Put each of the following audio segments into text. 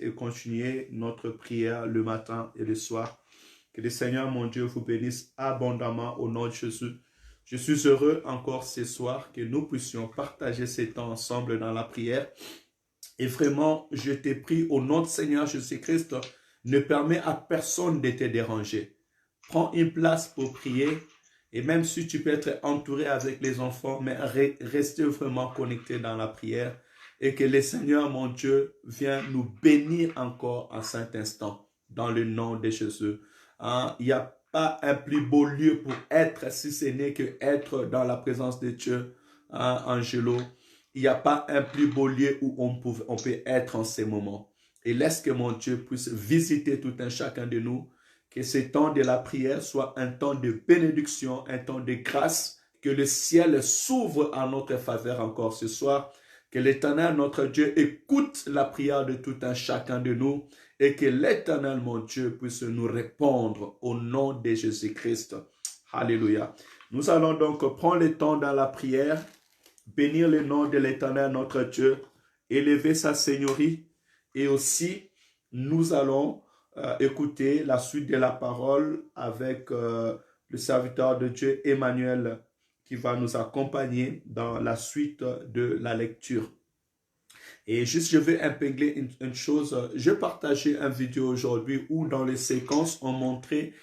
et continuer notre prière le matin et le soir. Que le Seigneur, mon Dieu, vous bénisse abondamment au nom de Jésus. Je suis heureux encore ce soir que nous puissions partager ces temps ensemble dans la prière. Et vraiment, je t'ai pris au nom de Seigneur Jésus-Christ, ne permets à personne de te déranger. Prends une place pour prier. Et même si tu peux être entouré avec les enfants, mais restez vraiment connecté dans la prière. Et que le Seigneur, mon Dieu, vienne nous bénir encore en cet instant, dans le nom de Jésus. Il n'y a pas un plus beau lieu pour être, si ce n'est que être dans la présence de Dieu, Angelo. Il n'y a pas un plus beau lieu où on peut être en ces moments. Et laisse que mon Dieu puisse visiter tout un chacun de nous. Que ce temps de la prière soit un temps de bénédiction, un temps de grâce, que le ciel s'ouvre en notre faveur encore ce soir, que l'Éternel, notre Dieu, écoute la prière de tout un chacun de nous et que l'Éternel, mon Dieu, puisse nous répondre au nom de Jésus-Christ. Alléluia. Nous allons donc prendre le temps dans la prière, bénir le nom de l'Éternel, notre Dieu, élever sa seigneurie et aussi nous allons écouter la suite de la parole avec le serviteur de Dieu Emmanuel qui va nous accompagner dans la suite de la lecture. Et juste, je vais épingler une chose. Je partageais une vidéo aujourd'hui où dans les séquences, on montrait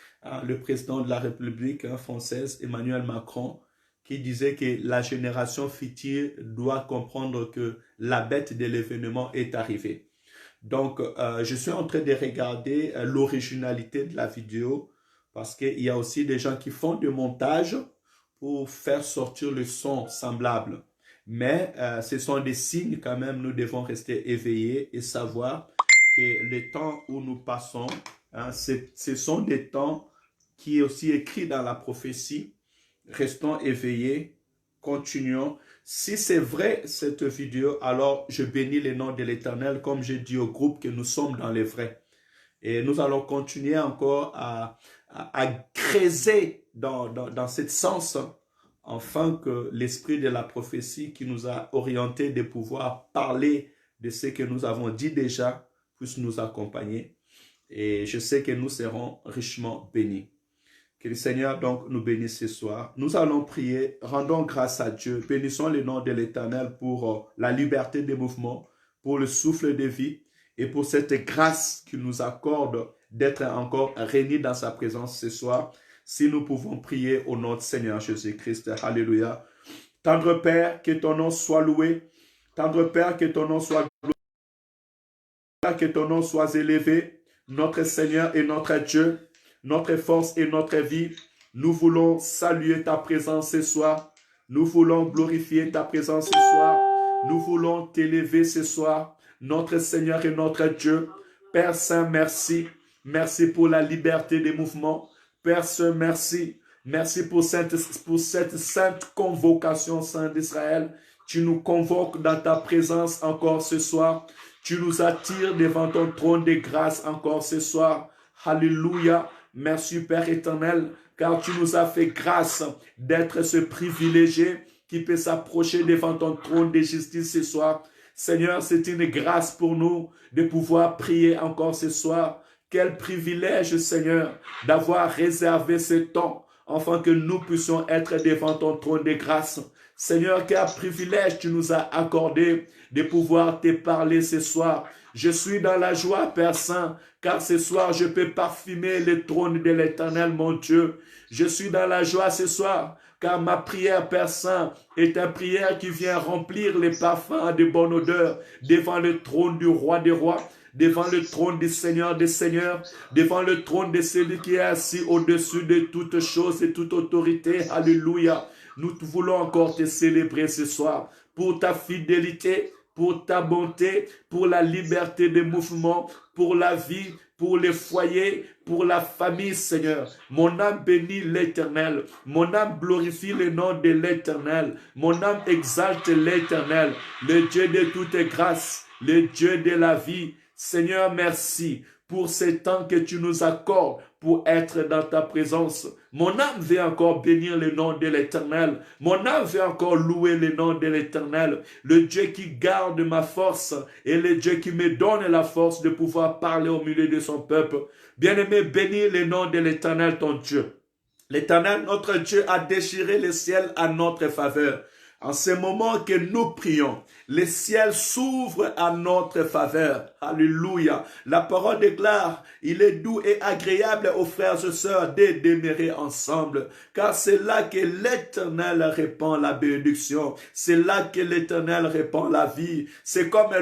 le président de la République française, Emmanuel Macron, qui disait que la génération future doit comprendre que la bête de l'événement est arrivée. Donc, je suis en train de regarder l'originalité de la vidéo parce qu'il y a aussi des gens qui font du montage pour faire sortir le son semblable. Mais ce sont des signes quand même, nous devons rester éveillés et savoir que les temps où nous passons, ce sont des temps qui est aussi écrit dans la prophétie. Restons éveillés, continuons. Si c'est vrai cette vidéo, alors je bénis le nom de l'Éternel comme j'ai dit au groupe que nous sommes dans les vrais. Et nous allons continuer encore à creuser dans ce sens afin que l'esprit de la prophétie qui nous a orientés de pouvoir parler de ce que nous avons dit déjà puisse nous accompagner. Et je sais que nous serons richement bénis. Que le Seigneur donc nous bénisse ce soir. Nous allons prier, rendons grâce à Dieu, bénissons le nom de l'Éternel pour la liberté des mouvements, pour le souffle de vie et pour cette grâce qu'il nous accorde d'être encore réunis dans sa présence ce soir. Si nous pouvons prier au nom du Seigneur Jésus-Christ. Alléluia. Tendre Père, que ton nom soit loué. Tendre Père, que ton nom soit glorifié, que ton nom soit élevé. Notre Seigneur et notre Dieu, notre force et notre vie, nous voulons saluer ta présence ce soir. Nous voulons glorifier ta présence ce soir. Nous voulons t'élever ce soir. Notre Seigneur et notre Dieu. Père Saint, merci. Merci pour la liberté des mouvements. Père Saint, merci. Merci pour cette sainte convocation, Saint d'Israël. Tu nous convoques dans ta présence encore ce soir. Tu nous attires devant ton trône de grâce encore ce soir. Alléluia. Merci Père éternel, car tu nous as fait grâce d'être ce privilégié qui peut s'approcher devant ton trône de justice ce soir. Seigneur, c'est une grâce pour nous de pouvoir prier encore ce soir. Quel privilège, Seigneur, d'avoir réservé ce temps afin que nous puissions être devant ton trône de grâce. Seigneur, quel privilège tu nous as accordé de pouvoir te parler ce soir. Je suis dans la joie, Père Saint, car ce soir, je peux parfumer le trône de l'Éternel, mon Dieu. Je suis dans la joie ce soir, car ma prière, Père Saint, est une prière qui vient remplir les parfums de bonne odeur devant le trône du roi des rois, devant le trône du Seigneur des seigneurs, devant le trône de celui qui est assis au-dessus de toutes choses et toute autorité. Alléluia. Nous voulons encore te célébrer ce soir pour ta fidélité, pour ta bonté, pour la liberté de mouvement, pour la vie, pour les foyers, pour la famille, Seigneur. Mon âme bénit l'Éternel. Mon âme glorifie le nom de l'Éternel. Mon âme exalte l'Éternel, le Dieu de toute grâce, le Dieu de la vie. Seigneur, merci pour ce temps que tu nous accordes pour être dans ta présence. Mon âme veut encore bénir le nom de l'Éternel. Mon âme veut encore louer le nom de l'Éternel. Le Dieu qui garde ma force et le Dieu qui me donne la force de pouvoir parler au milieu de son peuple. Bien-aimé, bénis le nom de l'Éternel ton Dieu. L'Éternel, notre Dieu, a déchiré le ciel à notre faveur. En ce moment que nous prions, les ciels s'ouvrent à notre faveur. Alléluia. La parole déclare, il est doux et agréable aux frères et sœurs de demeurer ensemble. Car c'est là que l'Éternel répand la bénédiction. C'est là que l'Éternel répand la vie. C'est comme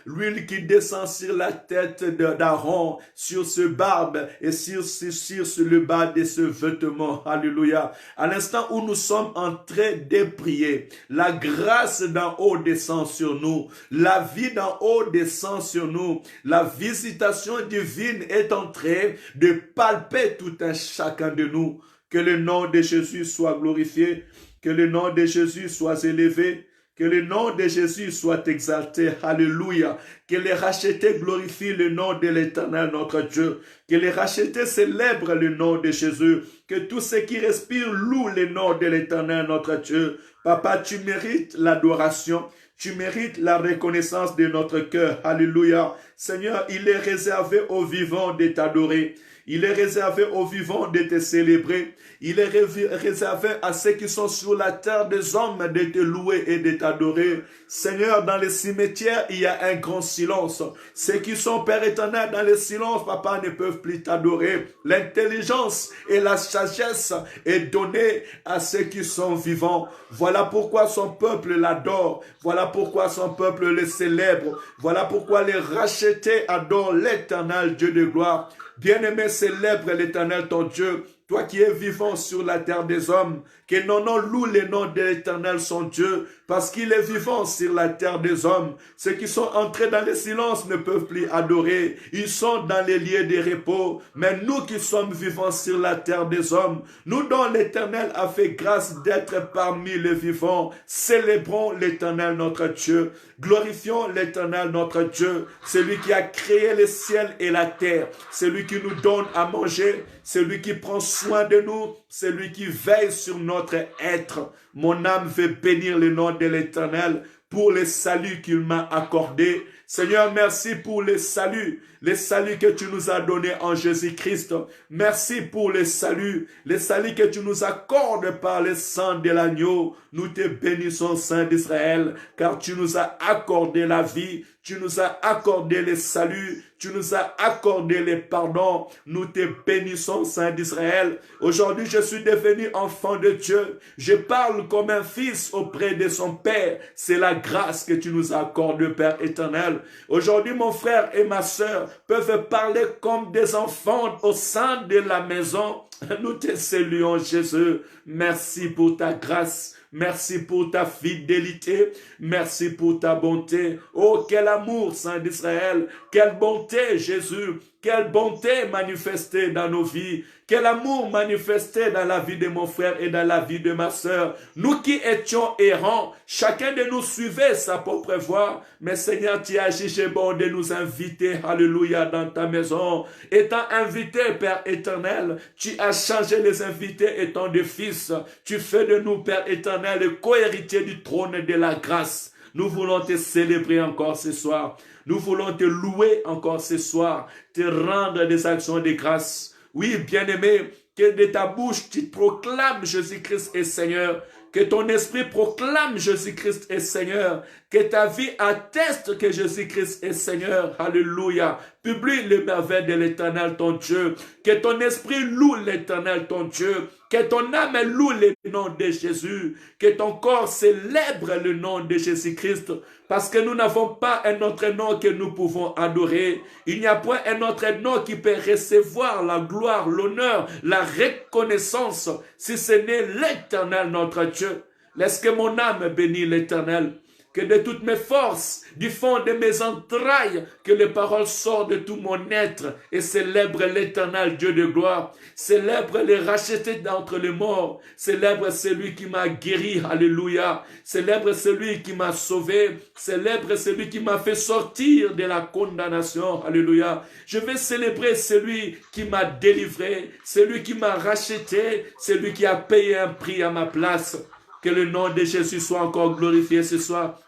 l'huile qui descend sur la tête d'Aaron, sur ce barbe et sur le bas de ce vêtement. Alléluia. À l'instant où nous sommes en train de prier, la grâce d'en haut descend sur nous. La vie d'en haut descend sur nous. La visitation divine est en train de palper tout un chacun de nous. Que le nom de Jésus soit glorifié. Que le nom de Jésus soit élevé. Que le nom de Jésus soit exalté. Alléluia. Que les rachetés glorifient le nom de l'Éternel notre Dieu. Que les rachetés célèbrent le nom de Jésus. Que tous ceux qui respirent louent le nom de l'Éternel notre Dieu. Papa, tu mérites l'adoration. Tu mérites la reconnaissance de notre cœur. Alléluia. Seigneur, il est réservé aux vivants de t'adorer. Il est réservé aux vivants de te célébrer. Il est réservé à ceux qui sont sur la terre des hommes de te louer et de t'adorer. Seigneur, dans les cimetières, il y a un grand silence. Ceux qui sont, Père éternel, dans le silence, Papa, ne peuvent plus t'adorer. L'intelligence et la sagesse est donnée à ceux qui sont vivants. Voilà pourquoi son peuple l'adore. Voilà pourquoi son peuple le célèbre. Voilà pourquoi les rachetés adorent l'Éternel Dieu de gloire. Bien-aimé, célèbre l'Éternel ton Dieu, toi qui es vivant sur la terre des hommes, que nos noms louent le nom de l'Éternel son Dieu, parce qu'il est vivant sur la terre des hommes. Ceux qui sont entrés dans le silence ne peuvent plus adorer. Ils sont dans les lieux de repos. Mais nous qui sommes vivants sur la terre des hommes, nous dont l'Éternel a fait grâce d'être parmi les vivants, célébrons l'Éternel notre Dieu. Glorifions l'Éternel notre Dieu, celui qui a créé le ciel et la terre, celui qui nous donne à manger, celui qui prend soin de nous, celui qui veille sur notre être. Mon âme veut bénir le nom de l'Éternel pour le salut qu'il m'a accordé. Seigneur, merci pour le salut que tu nous as donné en Jésus-Christ. Merci pour le salut que tu nous accordes par le sang de l'agneau. Nous te bénissons, Saint d'Israël, car tu nous as accordé la vie, tu nous as accordé le salut, tu nous as accordé le pardon. Nous te bénissons, Saint d'Israël. Aujourd'hui, je suis devenu enfant de Dieu. Je parle comme un fils auprès de son Père. C'est la grâce que tu nous accordes, Père éternel. Aujourd'hui, mon frère et ma sœur peuvent parler comme des enfants au sein de la maison. Nous te saluons, Jésus. Merci pour ta grâce. Merci pour ta fidélité. Merci pour ta bonté. Oh, quel amour, Saint d'Israël. Quelle bonté, Jésus. Quelle bonté manifestée dans nos vies. Quel amour manifesté dans la vie de mon frère et dans la vie de ma sœur. Nous qui étions errants, chacun de nous suivait sa propre voie. Mais Seigneur, tu as jugé bon de nous inviter, alléluia, dans ta maison. Étant invité, Père éternel, tu as changé les invités étant des fils. Tu fais de nous, Père éternel, le co-héritier du trône de la grâce. Nous voulons te célébrer encore ce soir. Nous voulons te louer encore ce soir, te rendre des actions de grâce. Oui, bien-aimé, que de ta bouche tu proclames Jésus-Christ est Seigneur, que ton esprit proclame Jésus-Christ est Seigneur, que ta vie atteste que Jésus-Christ est Seigneur. Alléluia. Publie les merveilles de l'Éternel ton Dieu, que ton esprit loue l'Éternel ton Dieu, que ton âme loue le nom de Jésus, que ton corps célèbre le nom de Jésus-Christ, parce que nous n'avons pas un autre nom que nous pouvons adorer. Il n'y a point un autre nom qui peut recevoir la gloire, l'honneur, la reconnaissance, si ce n'est l'Éternel notre Dieu. Laisse que mon âme bénisse l'Éternel. que de toutes mes forces, du fond de mes entrailles, que les paroles sortent de tout mon être et célèbre l'Éternel Dieu de gloire. Célèbre les rachetés d'entre les morts. Célèbre celui qui m'a guéri. Alléluia. Célèbre celui qui m'a sauvé. Célèbre celui qui m'a fait sortir de la condamnation. Alléluia. Je vais célébrer celui qui m'a délivré, celui qui m'a racheté, celui qui a payé un prix à ma place. Que le nom de Jésus soit encore glorifié ce soir.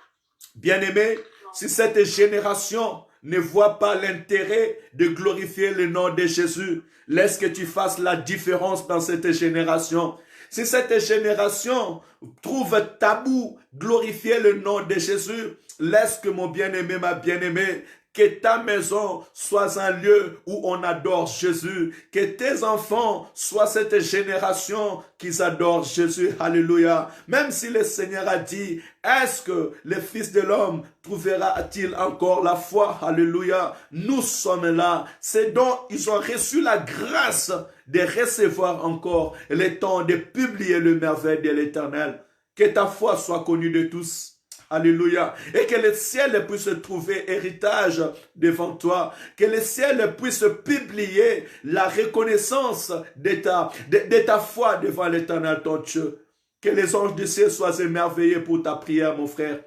Bien-aimé, si cette génération ne voit pas l'intérêt de glorifier le nom de Jésus, laisse que tu fasses la différence dans cette génération. Si cette génération trouve tabou glorifier le nom de Jésus, laisse que mon bien-aimé, ma bien-aimée, que ta maison soit un lieu où on adore Jésus. Que tes enfants soient cette génération qui adore Jésus. Alléluia. Même si le Seigneur a dit, est-ce que le Fils de l'homme trouvera-t-il encore la foi? Alléluia. Nous sommes là. C'est donc ils ont reçu la grâce de recevoir encore le temps de publier le merveille de l'Éternel. Que ta foi soit connue de tous. Alléluia. Et que le ciel puisse trouver héritage devant toi. Que le ciel puisse publier la reconnaissance de ta foi devant l'Éternel ton Dieu. Que les anges du ciel soient émerveillés pour ta prière, mon frère.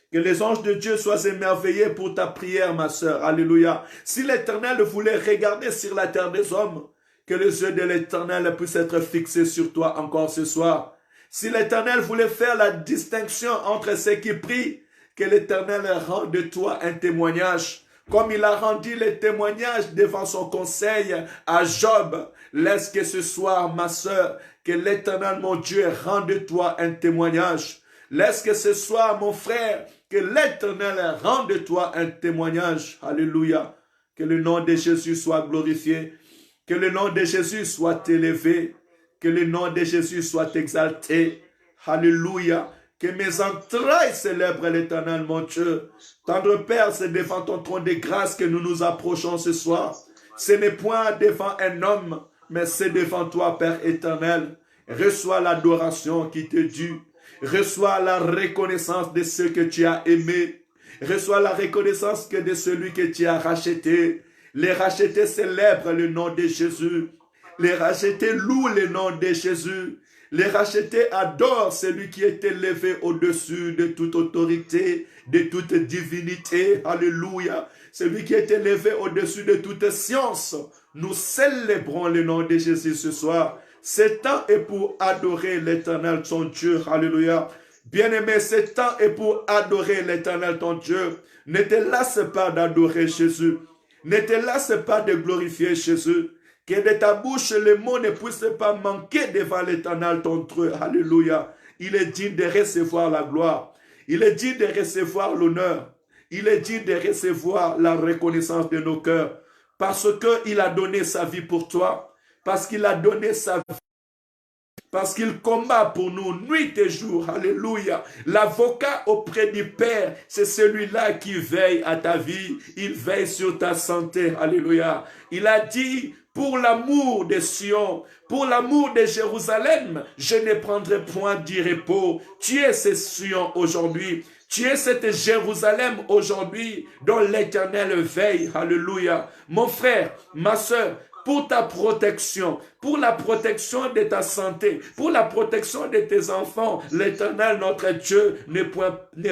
Que les anges de Dieu soient émerveillés pour ta prière, ma sœur. Alléluia. Si l'Éternel voulait regarder sur la terre des hommes, que les yeux de l'Éternel puissent être fixés sur toi encore ce soir. Si l'Éternel voulait faire la distinction entre ceux qui prient, que l'Éternel rende de toi un témoignage. Comme il a rendu le témoignage devant son conseil à Job. Laisse que ce soir, ma sœur, que l'Éternel, mon Dieu, rende de toi un témoignage. Laisse que ce soir, mon frère, que l'Éternel rende de toi un témoignage. Alléluia. Que le nom de Jésus soit glorifié. Que le nom de Jésus soit élevé. Que le nom de Jésus soit exalté. Alléluia. Que mes entrailles célèbrent l'Éternel, mon Dieu. Tendre Père, c'est devant ton trône de grâce que nous nous approchons ce soir. Ce n'est point devant un homme, mais c'est devant toi, Père éternel. Reçois l'adoration qui te due. Reçois la reconnaissance de ceux que tu as aimés. Reçois la reconnaissance que de celui que tu as racheté. Les rachetés célèbrent le nom de Jésus. Les rachetés louent le nom de Jésus. Les rachetés adorent celui qui est élevé au-dessus de toute autorité, de toute divinité. Alléluia. Celui qui est élevé au-dessus de toute science. Nous célébrons le nom de Jésus ce soir. Ce temps est pour adorer l'Éternel ton Dieu. Alléluia. Bien-aimé, ce temps est pour adorer l'Éternel ton Dieu. Ne te lasse pas d'adorer Jésus. Ne te lasse pas de glorifier Jésus. Que de ta bouche, les mots ne puissent pas manquer devant l'Éternel ton Dieu. Alléluia. Il est digne de recevoir la gloire. Il est digne de recevoir l'honneur. Il est digne de recevoir la reconnaissance de nos cœurs. Parce qu'il a donné sa vie pour toi. Parce qu'il a donné sa vie. Parce qu'il combat pour nous nuit et jour. Alléluia. L'avocat auprès du Père, c'est celui-là qui veille à ta vie. Il veille sur ta santé. Alléluia. Il a dit, pour l'amour de Sion, pour l'amour de Jérusalem, je ne prendrai point du repos. Tu es ce Sion aujourd'hui. Tu es cette Jérusalem aujourd'hui dont l'Éternel veille. Alléluia. Mon frère, ma soeur, pour ta protection, pour la protection de ta santé, pour la protection de tes enfants, l'Éternel, notre Dieu, ne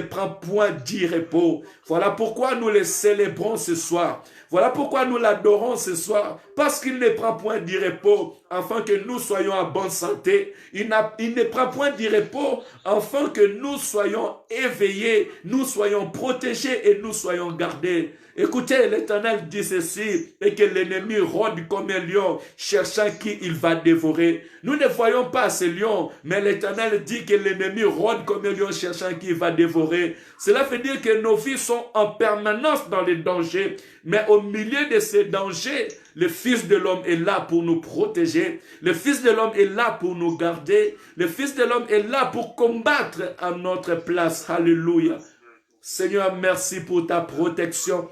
prend point du repos. Voilà pourquoi nous le célébrons ce soir. Voilà pourquoi nous l'adorons ce soir. Parce qu'il ne prend point du repos, afin que nous soyons en bonne santé. Il ne prend point du repos, afin que nous soyons éveillés, nous soyons protégés et nous soyons gardés. Écoutez, l'Éternel dit ceci, et que l'ennemi rôde comme un lion, cherchant qui il va dévorer. Nous ne voyons pas ce lion, mais l'Éternel dit que l'ennemi rôde comme un lion, cherchant qui il va dévorer. Cela veut dire que nos vies sont en permanence dans les dangers, mais au milieu de ces dangers, le Fils de l'homme est là pour nous protéger. Le Fils de l'homme est là pour nous garder. Le Fils de l'homme est là pour combattre à notre place. Alléluia. Seigneur, merci pour ta protection.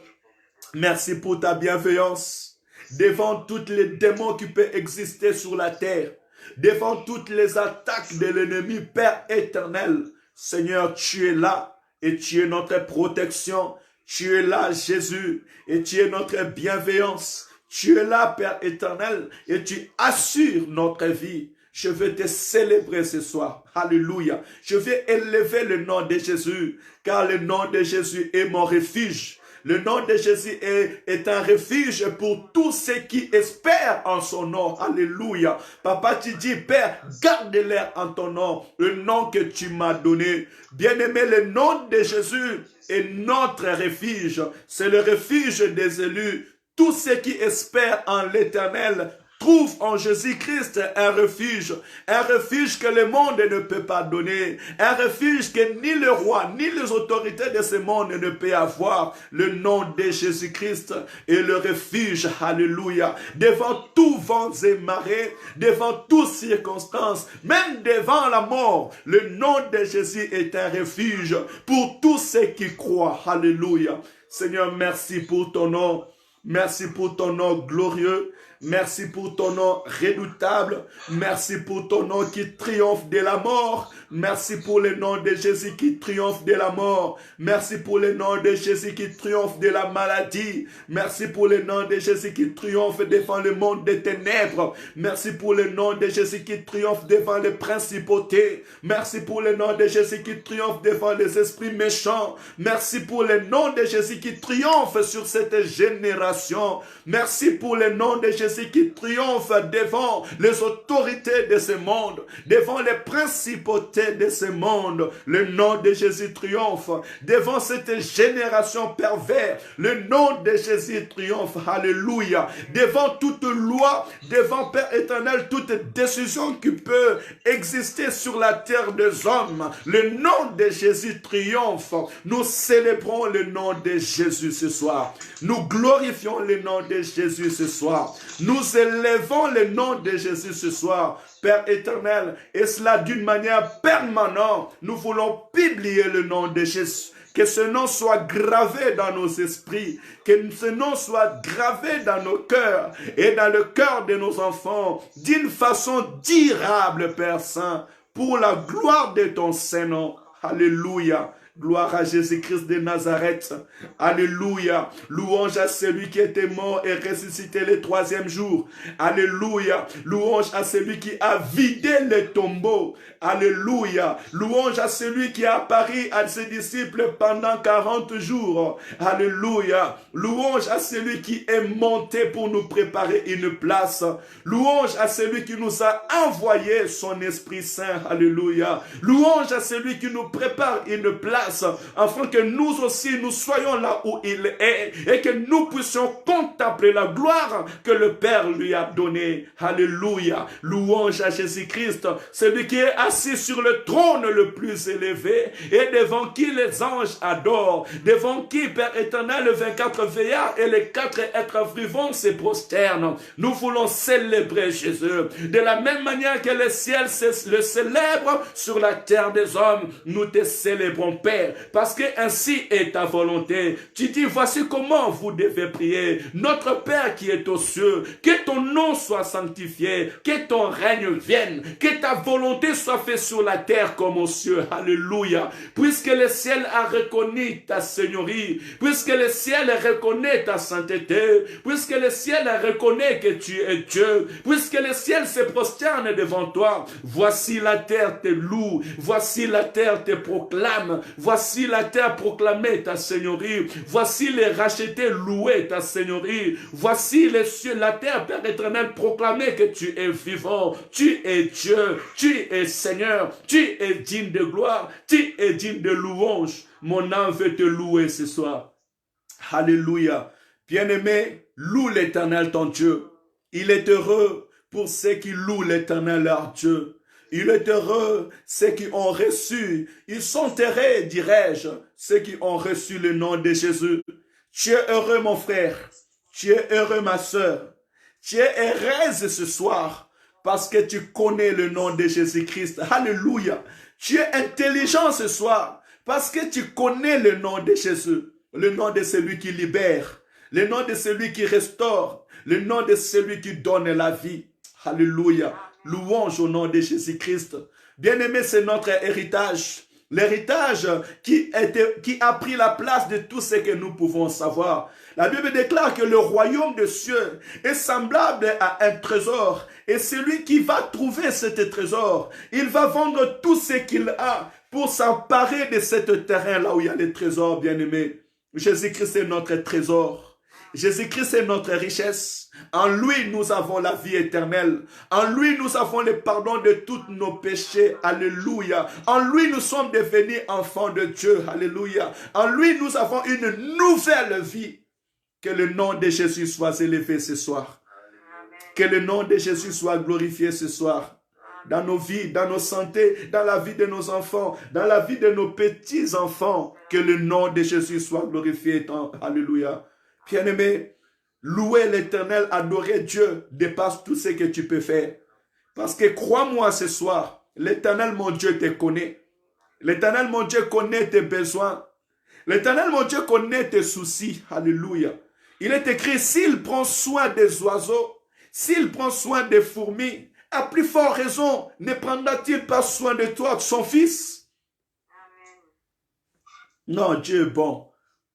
Merci pour ta bienveillance. Devant toutes les démons qui peuvent exister sur la terre, devant toutes les attaques de l'ennemi, Père éternel, Seigneur, tu es là et tu es notre protection. Tu es là, Jésus, et tu es notre bienveillance. Tu es là, Père éternel, et tu assures notre vie. Je veux te célébrer ce soir. Alléluia. Je vais élever le nom de Jésus, car le nom de Jésus est mon refuge. Le nom de Jésus est un refuge pour tous ceux qui espèrent en son nom. Alléluia. Papa, tu dis, Père, garde-les en ton nom, le nom que tu m'as donné. Bien-aimé, le nom de Jésus est notre refuge. C'est le refuge des élus. Tous ceux qui espèrent en l'Éternel trouvent en Jésus-Christ un refuge que le monde ne peut pas donner, un refuge que ni le roi, ni les autorités de ce monde ne peuvent avoir. Le nom de Jésus-Christ est le refuge, alléluia, devant tous vents et marées, devant toutes circonstances, même devant la mort. Le nom de Jésus est un refuge pour tous ceux qui croient, alléluia. Seigneur, merci pour ton nom. Merci pour ton nom glorieux. Merci pour ton nom redoutable. Merci pour ton nom qui triomphe de la mort. Merci pour le nom de Jésus qui triomphe de la mort. Merci pour le nom de Jésus qui triomphe de la maladie. Merci pour le nom de Jésus qui triomphe devant le monde des ténèbres. Merci pour le nom de Jésus qui triomphe devant les principautés. Merci pour le nom de Jésus qui triomphe devant les esprits méchants. Merci pour le nom de Jésus qui triomphe sur cette génération. Merci pour le nom de Jésus qui triomphe devant les autorités de ce monde, devant les principautés de ce monde. Le nom de Jésus triomphe devant cette génération perverse. Le nom de Jésus triomphe, alléluia, devant toute loi, devant Père éternel, toute décision qui peut exister sur la terre des hommes. Le nom de Jésus triomphe. Nous célébrons le nom de Jésus ce soir. Nous glorifions le nom de Jésus ce soir. Nous élevons le nom de Jésus ce soir, Père éternel, et cela d'une manière permanente. Nous voulons publier le nom de Jésus. Que ce nom soit gravé dans nos esprits, que ce nom soit gravé dans nos cœurs et dans le cœur de nos enfants d'une façon durable, Père Saint, pour la gloire de ton Saint-Nom. Alléluia. Gloire à Jésus-Christ de Nazareth. Alléluia. Louange à celui qui était mort et ressuscité le troisième jour. Alléluia. Louange à celui qui a vidé les tombeaux. Alléluia. Louange à celui qui a apparu à ses disciples pendant 40 jours. Alléluia. Louange à celui qui est monté pour nous préparer une place. Louange à celui qui nous a envoyé son Esprit Saint. Alléluia. Louange à celui qui nous prépare une place afin que nous aussi nous soyons là où il est et que nous puissions contempler la gloire que le Père lui a donnée. Alléluia. Louange à Jésus-Christ, celui qui est assis sur le trône le plus élevé et devant qui les anges adorent, devant qui, Père éternel, le 24 veillards et les 4 êtres vivants se prosternent. Nous voulons célébrer Jésus de la même manière que le ciel le célèbre sur la terre des hommes. Nous te célébrons, Père, parce que ainsi est ta volonté. Tu dis, voici comment vous devez prier. Notre Père qui est aux cieux, que ton nom soit sanctifié, que ton règne vienne, que ta volonté soit faite sur la terre comme aux cieux. Alléluia. Puisque le ciel a reconnu ta seigneurie, puisque le ciel reconnaît ta sainteté, puisque le ciel reconnaît que tu es Dieu, puisque le ciel se prosterne devant toi, voici la terre te loue, voici la terre te proclame, voici la terre proclamer ta seigneurie. Voici les rachetés louer ta seigneurie. Voici les cieux, la terre, Père éternel, proclamer que tu es vivant. Tu es Dieu. Tu es Seigneur. Tu es digne de gloire. Tu es digne de louange. Mon âme veut te louer ce soir. Alléluia. Bien-aimé, loue l'Éternel ton Dieu. Il est heureux pour ceux qui louent l'Éternel leur Dieu. Il est heureux ceux qui ont reçu, ils sont heureux, dirais-je, ceux qui ont reçu le nom de Jésus. Tu es heureux, mon frère. Tu es heureux, ma sœur. Tu es heureuse ce soir parce que tu connais le nom de Jésus-Christ. Alléluia. Tu es intelligent ce soir parce que tu connais le nom de Jésus, le nom de celui qui libère, le nom de celui qui restaure, le nom de celui qui donne la vie. Alléluia. Louange au nom de Jésus-Christ. Bien-aimé, c'est notre héritage. L'héritage qui a pris la place de tout ce que nous pouvons savoir. La Bible déclare que le royaume des cieux est semblable à un trésor. Et celui qui va trouver ce trésor, il va vendre tout ce qu'il a pour s'emparer de ce terrain là où il y a les trésors, bien-aimés. Jésus-Christ est notre trésor. Jésus-Christ est notre richesse. En lui, nous avons la vie éternelle. En lui, nous avons le pardon de tous nos péchés. Alléluia. En lui, nous sommes devenus enfants de Dieu. Alléluia. En lui, nous avons une nouvelle vie. Que le nom de Jésus soit élevé ce soir. Que le nom de Jésus soit glorifié ce soir. Dans nos vies, dans nos santé, dans la vie de nos enfants, dans la vie de nos petits-enfants. Que le nom de Jésus soit glorifié. Alléluia. Bien-aimé, louer l'Éternel, adorer Dieu dépasse tout ce que tu peux faire. Parce que crois-moi ce soir, l'Éternel mon Dieu te connaît. L'Éternel mon Dieu connaît tes besoins. L'Éternel mon Dieu connaît tes soucis. Alléluia. Il est écrit, s'il prend soin des oiseaux, s'il prend soin des fourmis, à plus forte raison, ne prendra-t-il pas soin de toi, son fils? Non, Dieu est bon.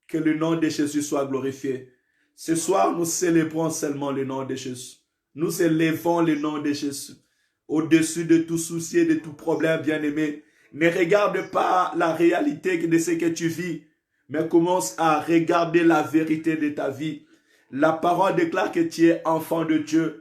Que le nom de Jésus soit glorifié. Ce soir, nous célébrons seulement le nom de Jésus. Nous élevons le nom de Jésus. Au-dessus de tout souci et de tout problème, bien-aimé. Ne regarde pas la réalité de ce que tu vis, mais commence à regarder la vérité de ta vie. La parole déclare que tu es enfant de Dieu.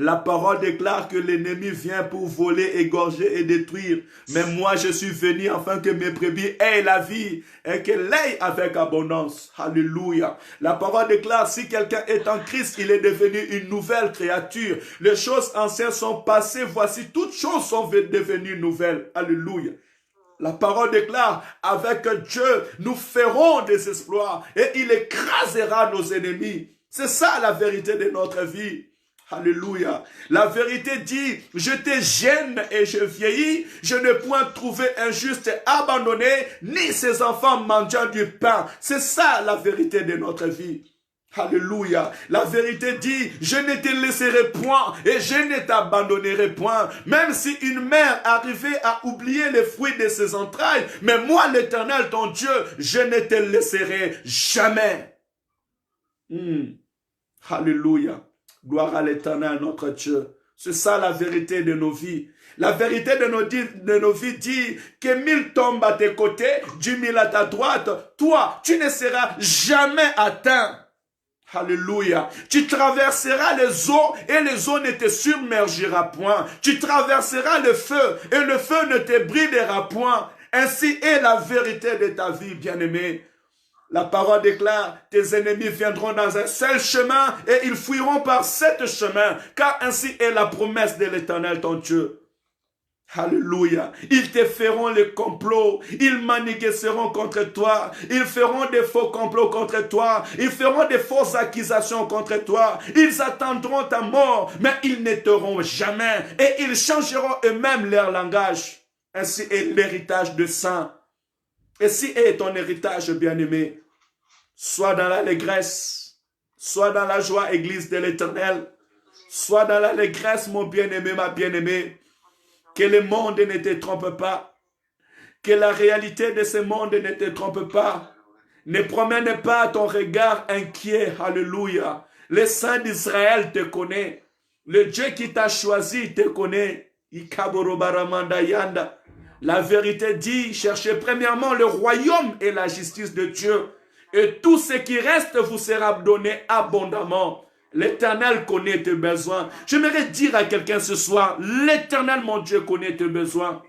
La parole déclare que l'ennemi vient pour voler, égorger et détruire. Mais moi, je suis venu afin que mes brebis aient la vie et qu'elle l'aient avec abondance. Alléluia. La parole déclare, si quelqu'un est en Christ, il est devenu une nouvelle créature. Les choses anciennes sont passées. Voici, toutes choses sont devenues nouvelles. Alléluia. La parole déclare, avec Dieu, nous ferons des exploits et il écrasera nos ennemis. C'est ça la vérité de notre vie. Alléluia. La vérité dit, je te gêne et je vieillis, je ne point trouver un juste abandonné, ni ses enfants mangeant du pain. C'est ça la vérité de notre vie. Alléluia. La vérité dit, je ne te laisserai point et je ne t'abandonnerai point. Même si une mère arrivait à oublier les fruits de ses entrailles, mais moi l'Éternel, ton Dieu, je ne te laisserai jamais. Alléluia. Gloire à l'Éternel, notre Dieu. C'est ça la vérité de nos vies. La vérité de nos vies dit que 1000 tombent à tes côtés, 10 000 à ta droite. Toi, tu ne seras jamais atteint. Alléluia. Tu traverseras les eaux et les eaux ne te submergera point. Tu traverseras le feu et le feu ne te bridera point. Ainsi est la vérité de ta vie, bien-aimé. La parole déclare, tes ennemis viendront dans un seul chemin et ils fuiront par sept chemins, car ainsi est la promesse de l'Éternel ton Dieu. Alléluia. Ils te feront les complots, ils manigusseront contre toi, ils feront des faux complots contre toi, ils feront des fausses accusations contre toi, ils attendront ta mort, mais ils ne t'auront jamais et ils changeront eux-mêmes leur langage. Ainsi est l'héritage de saints. Et si est ton héritage, bien-aimé, soit dans l'allégresse, soit dans la joie, Église de l'Éternel, soit dans l'allégresse, mon bien-aimé, ma bien-aimée, que le monde ne te trompe pas, que la réalité de ce monde ne te trompe pas. Ne promène pas ton regard inquiet, alléluia. Le Saint d'Israël te connaît, le Dieu qui t'a choisi te connaît. La vérité dit, cherchez premièrement le royaume et la justice de Dieu, et tout ce qui reste vous sera donné abondamment. L'Éternel connaît tes besoins. J'aimerais dire à quelqu'un ce soir, l'Éternel mon Dieu connaît tes besoins.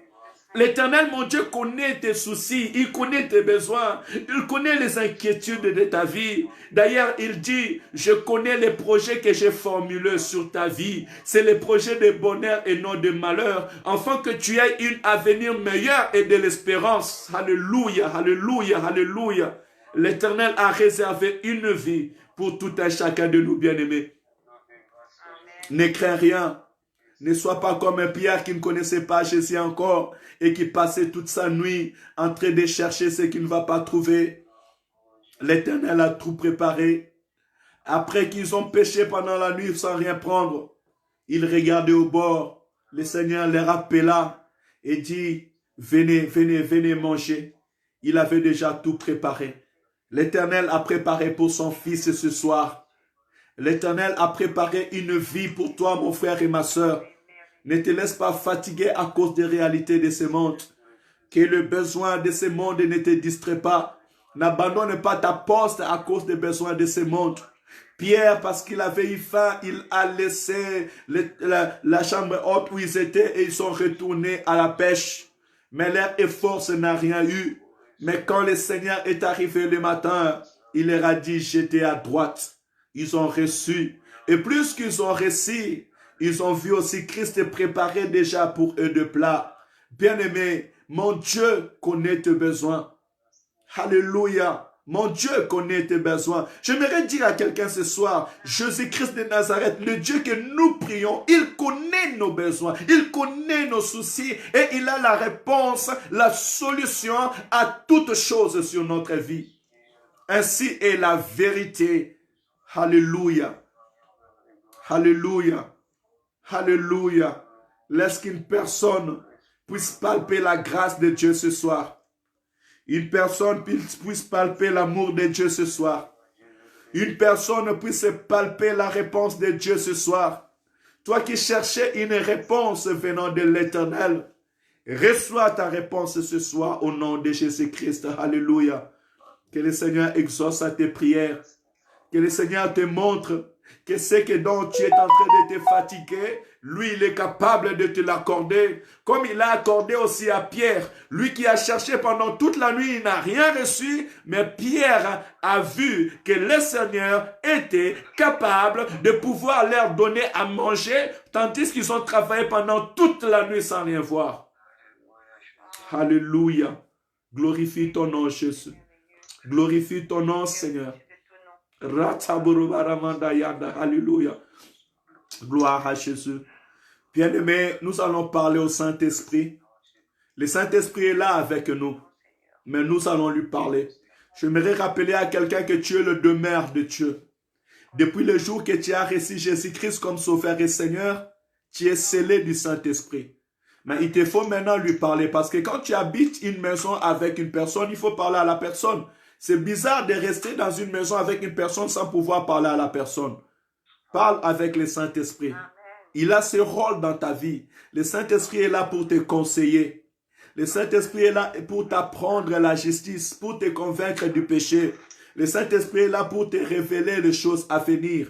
L'Éternel mon Dieu connaît tes soucis, il connaît tes besoins, il connaît les inquiétudes de ta vie. D'ailleurs, il dit, je connais les projets que j'ai formulés sur ta vie. C'est les projets de bonheur et non de malheur, afin que tu aies un avenir meilleur et de l'espérance. Alléluia, alléluia, alléluia. L'Éternel a réservé une vie pour tout un chacun de nous, bien-aimés. Ne crains rien. Ne sois pas comme un Pierre qui ne connaissait pas Jésus encore et qui passait toute sa nuit en train de chercher ce qu'il ne va pas trouver. L'Éternel a tout préparé. Après qu'ils ont péché pendant la nuit sans rien prendre, ils regardaient au bord. Le Seigneur les rappela et dit, venez, venez, venez manger. Il avait déjà tout préparé. L'Éternel a préparé pour son fils ce soir. L'Éternel a préparé une vie pour toi, mon frère et ma sœur. Ne te laisse pas fatiguer à cause des réalités de ce monde. Que le besoin de ce monde ne te distrait pas. N'abandonne pas ta poste à cause des besoins de ce monde. Pierre, parce qu'il avait eu faim, il a laissé la chambre haute où ils étaient et ils sont retournés à la pêche. Mais leur effort, ça n'a rien eu. Mais quand le Seigneur est arrivé le matin, il leur a dit, j'étais à droite. Ils ont reçu. Et plus qu'ils ont reçu, ils ont vu aussi Christ préparer déjà pour eux de plats. Bien-aimé, mon Dieu connaît tes besoins. Alléluia. Mon Dieu connaît tes besoins. J'aimerais dire à quelqu'un ce soir, Jésus-Christ de Nazareth, le Dieu que nous prions, il connaît nos besoins, il connaît nos soucis et il a la réponse, la solution à toutes choses sur notre vie. Ainsi est la vérité. Alléluia. Alléluia. Alléluia. Laisse qu'une personne puisse palper la grâce de Dieu ce soir. Une personne puisse palper l'amour de Dieu ce soir. Une personne puisse palper la réponse de Dieu ce soir. Toi qui cherchais une réponse venant de l'Éternel, reçois ta réponse ce soir au nom de Jésus-Christ. Alléluia. Que le Seigneur exauce à tes prières. Que le Seigneur te montre que ce que dont tu es en train de te fatiguer, lui, il est capable de te l'accorder. Comme il a accordé aussi à Pierre. Lui qui a cherché pendant toute la nuit, il n'a rien reçu. Mais Pierre a vu que le Seigneur était capable de pouvoir leur donner à manger, tandis qu'ils ont travaillé pendant toute la nuit sans rien voir. Alléluia. Glorifie ton nom, Jésus. Glorifie ton nom, Seigneur. Alléluia. Gloire à Jésus. Bien-aimés, nous allons parler au Saint-Esprit. Le Saint-Esprit est là avec nous, mais nous allons lui parler. J'aimerais rappeler à quelqu'un que tu es le demeure de Dieu. Depuis le jour que tu as reçu Jésus-Christ comme Sauveur et Seigneur, tu es scellé du Saint-Esprit. Mais il te faut maintenant lui parler parce que quand tu habites une maison avec une personne, il faut parler à la personne. C'est bizarre de rester dans une maison avec une personne sans pouvoir parler à la personne. Parle avec le Saint-Esprit. Il a ce rôle dans ta vie. Le Saint-Esprit est là pour te conseiller. Le Saint-Esprit est là pour t'apprendre la justice, pour te convaincre du péché. Le Saint-Esprit est là pour te révéler les choses à venir.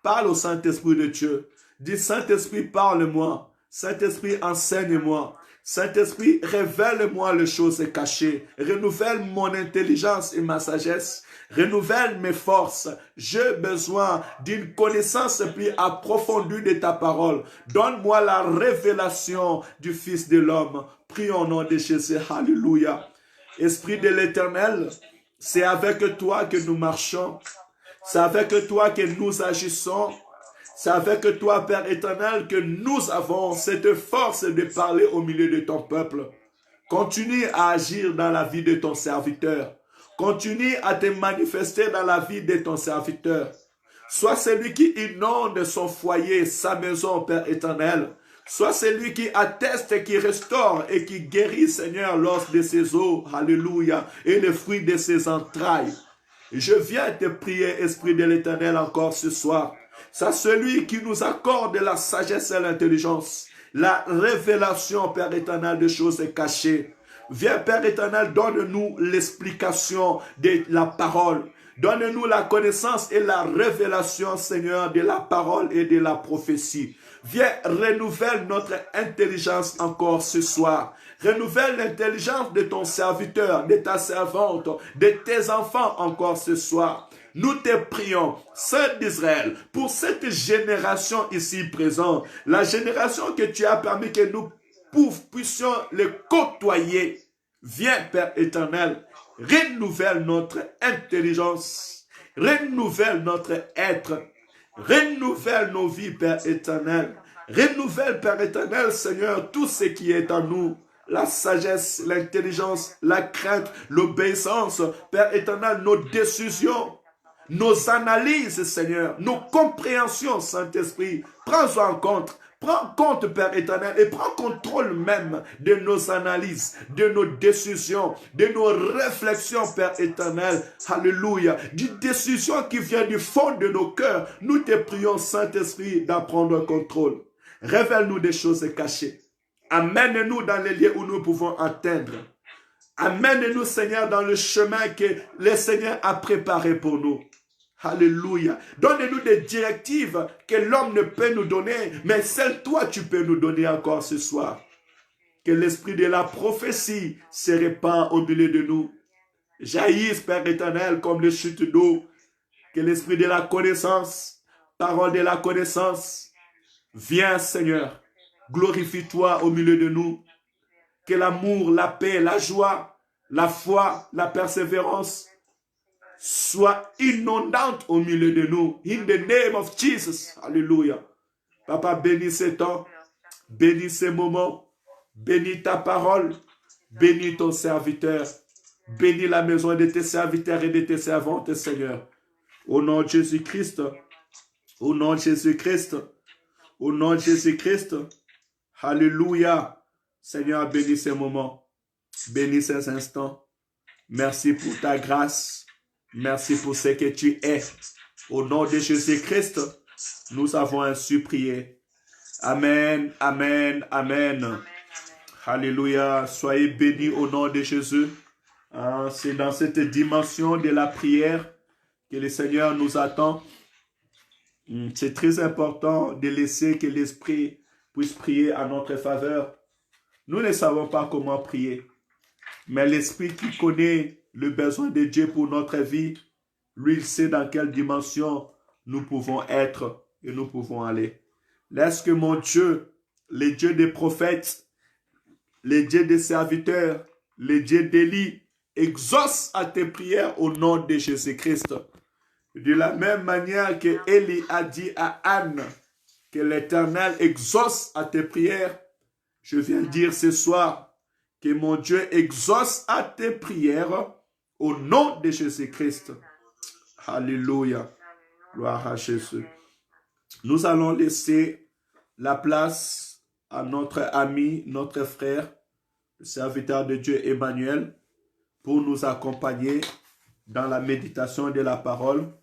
Parle au Saint-Esprit de Dieu. Dis, Saint-Esprit, parle-moi. Saint-Esprit, enseigne-moi. Saint-Esprit, révèle-moi les choses cachées. Renouvelle mon intelligence et ma sagesse. Renouvelle mes forces. J'ai besoin d'une connaissance plus approfondie de ta parole. Donne-moi la révélation du Fils de l'homme. Prie au nom de Jésus. Alléluia. Esprit de l'Éternel, c'est avec toi que nous marchons. C'est avec toi que nous agissons. C'est avec toi, Père éternel, que nous avons cette force de parler au milieu de ton peuple. Continue à agir dans la vie de ton serviteur. Continue à te manifester dans la vie de ton serviteur. Sois celui qui inonde son foyer, sa maison, Père éternel. Sois celui qui atteste, qui restaure et qui guérit, Seigneur, l'os de ses os. Alléluia. Et le fruit de ses entrailles. Je viens te prier, Esprit de l'Éternel, encore ce soir. C'est celui qui nous accorde la sagesse et l'intelligence, la révélation, Père éternel, de choses cachées. Viens, Père éternel, donne-nous l'explication de la parole. Donne-nous la connaissance et la révélation, Seigneur, de la parole et de la prophétie. Viens, renouvelle notre intelligence encore ce soir. Renouvelle l'intelligence de ton serviteur, de ta servante, de tes enfants encore ce soir. Nous te prions, Saint d'Israël, pour cette génération ici présente, la génération que tu as permis que nous puissions les côtoyer. Viens, Père éternel, renouvelle notre intelligence, renouvelle notre être, renouvelle nos vies, Père éternel. Renouvelle, Père éternel, Seigneur, tout ce qui est en nous. La sagesse, l'intelligence, la crainte, l'obéissance, Père éternel, nos décisions. Nos analyses, Seigneur, nos compréhensions, Saint-Esprit, prends-en en compte. Prends compte, Père éternel, et prends contrôle même de nos analyses, de nos décisions, de nos réflexions, Père éternel. Alléluia. Des décisions qui viennent du fond de nos cœurs. Nous te prions, Saint-Esprit, d'en prendre contrôle. Révèle-nous des choses cachées. Amène-nous dans les lieux où nous pouvons atteindre. Amène-nous, Seigneur, dans le chemin que le Seigneur a préparé pour nous. Alléluia. Donne-nous des directives que l'homme ne peut nous donner, mais seul toi, tu peux nous donner encore ce soir. Que l'esprit de la prophétie se répand au milieu de nous. Jaillisse, Père éternel, comme les chutes d'eau. Que l'esprit de la connaissance, parole de la connaissance, viens, Seigneur. Glorifie-toi au milieu de nous. Que l'amour, la paix, la joie, la foi, la persévérance soient inondantes au milieu de nous. In the name of Jesus. Alléluia. Papa, bénis ces temps, bénis ces moments, bénis ta parole, bénis ton serviteur, bénis la maison de tes serviteurs et de tes servantes, Seigneur. Au nom de Jésus-Christ, au nom de Jésus-Christ, au nom de Jésus-Christ. Alléluia. Seigneur, bénis ces moments, bénis ces instants. Merci pour ta grâce. Merci pour ce que tu es. Au nom de Jésus-Christ, nous avons ainsi prié. Amen, amen, amen. Alléluia. Soyez bénis au nom de Jésus. C'est dans cette dimension de la prière que le Seigneur nous attend. C'est très important de laisser que l'Esprit puisse prier à notre faveur. Nous ne savons pas comment prier, mais l'Esprit qui connaît le besoin de Dieu pour notre vie, lui, il sait dans quelle dimension nous pouvons être et nous pouvons aller. Laisse que mon Dieu, le Dieu des prophètes, le Dieu des serviteurs, le Dieu d'Élie, exauce à tes prières au nom de Jésus-Christ. De la même manière que Élie a dit à Anne que l'Éternel exauce à tes prières, je viens dire ce soir que mon Dieu exauce à tes prières au nom de Jésus-Christ. Alléluia. Gloire à Jésus. Nous allons laisser la place à notre ami, notre frère, le serviteur de Dieu Emmanuel, pour nous accompagner dans la méditation de la parole.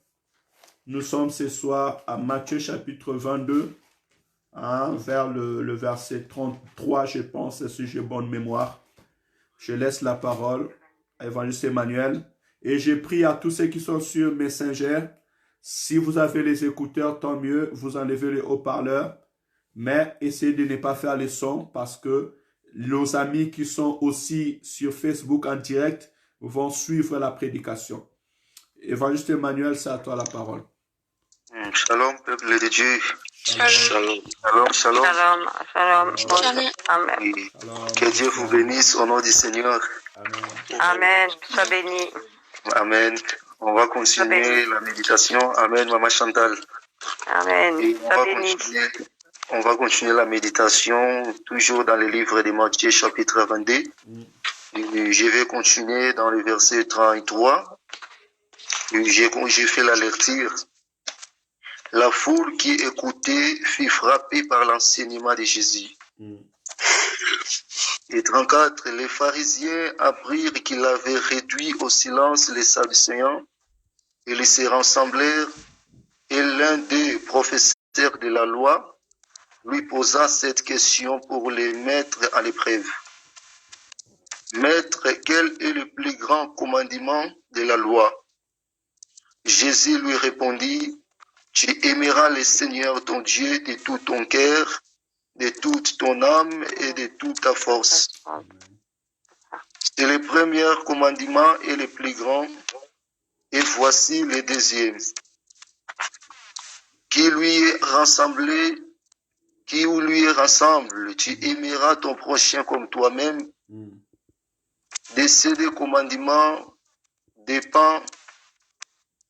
Nous sommes ce soir à Matthieu chapitre 22, vers le verset 33, je pense, si j'ai bonne mémoire. Je laisse la parole à Évangéliste Emmanuel. Et je prie à tous ceux qui sont sur Messenger, si vous avez les écouteurs, tant mieux, vous enlevez les haut-parleurs, mais essayez de ne pas faire les sons parce que nos amis qui sont aussi sur Facebook en direct vont suivre la prédication. Évangéliste Emmanuel, c'est à toi la parole. Shalom, peuple de Dieu. Shalom. Shalom, shalom. Shalom. Shalom. Amen. Et que Dieu vous bénisse au nom du Seigneur. Amen. Amen. Sois béni. Amen. On va continuer la méditation. Amen, Maman Chantal. Amen. Et Sois béni. on va continuer la méditation toujours dans le livre de Matthieu chapitre 22. Et je vais continuer dans le verset 33. Et j'ai fait la lecture. La foule qui écoutait fut frappée par l'enseignement de Jésus. Et 34, les pharisiens apprirent qu'il avait réduit au silence les Sadducéens. Ils se rassemblèrent et l'un des professeurs de la loi lui posa cette question pour les mettre à l'épreuve. Maître, quel est le plus grand commandement de la loi? Jésus lui répondit, tu aimeras le Seigneur ton Dieu de tout ton cœur, de toute ton âme et de toute ta force. C'est le premier commandement et le plus grand. Et voici le deuxième. Qui lui est rassemblé, tu aimeras ton prochain comme toi-même. De ces deux commandements dépend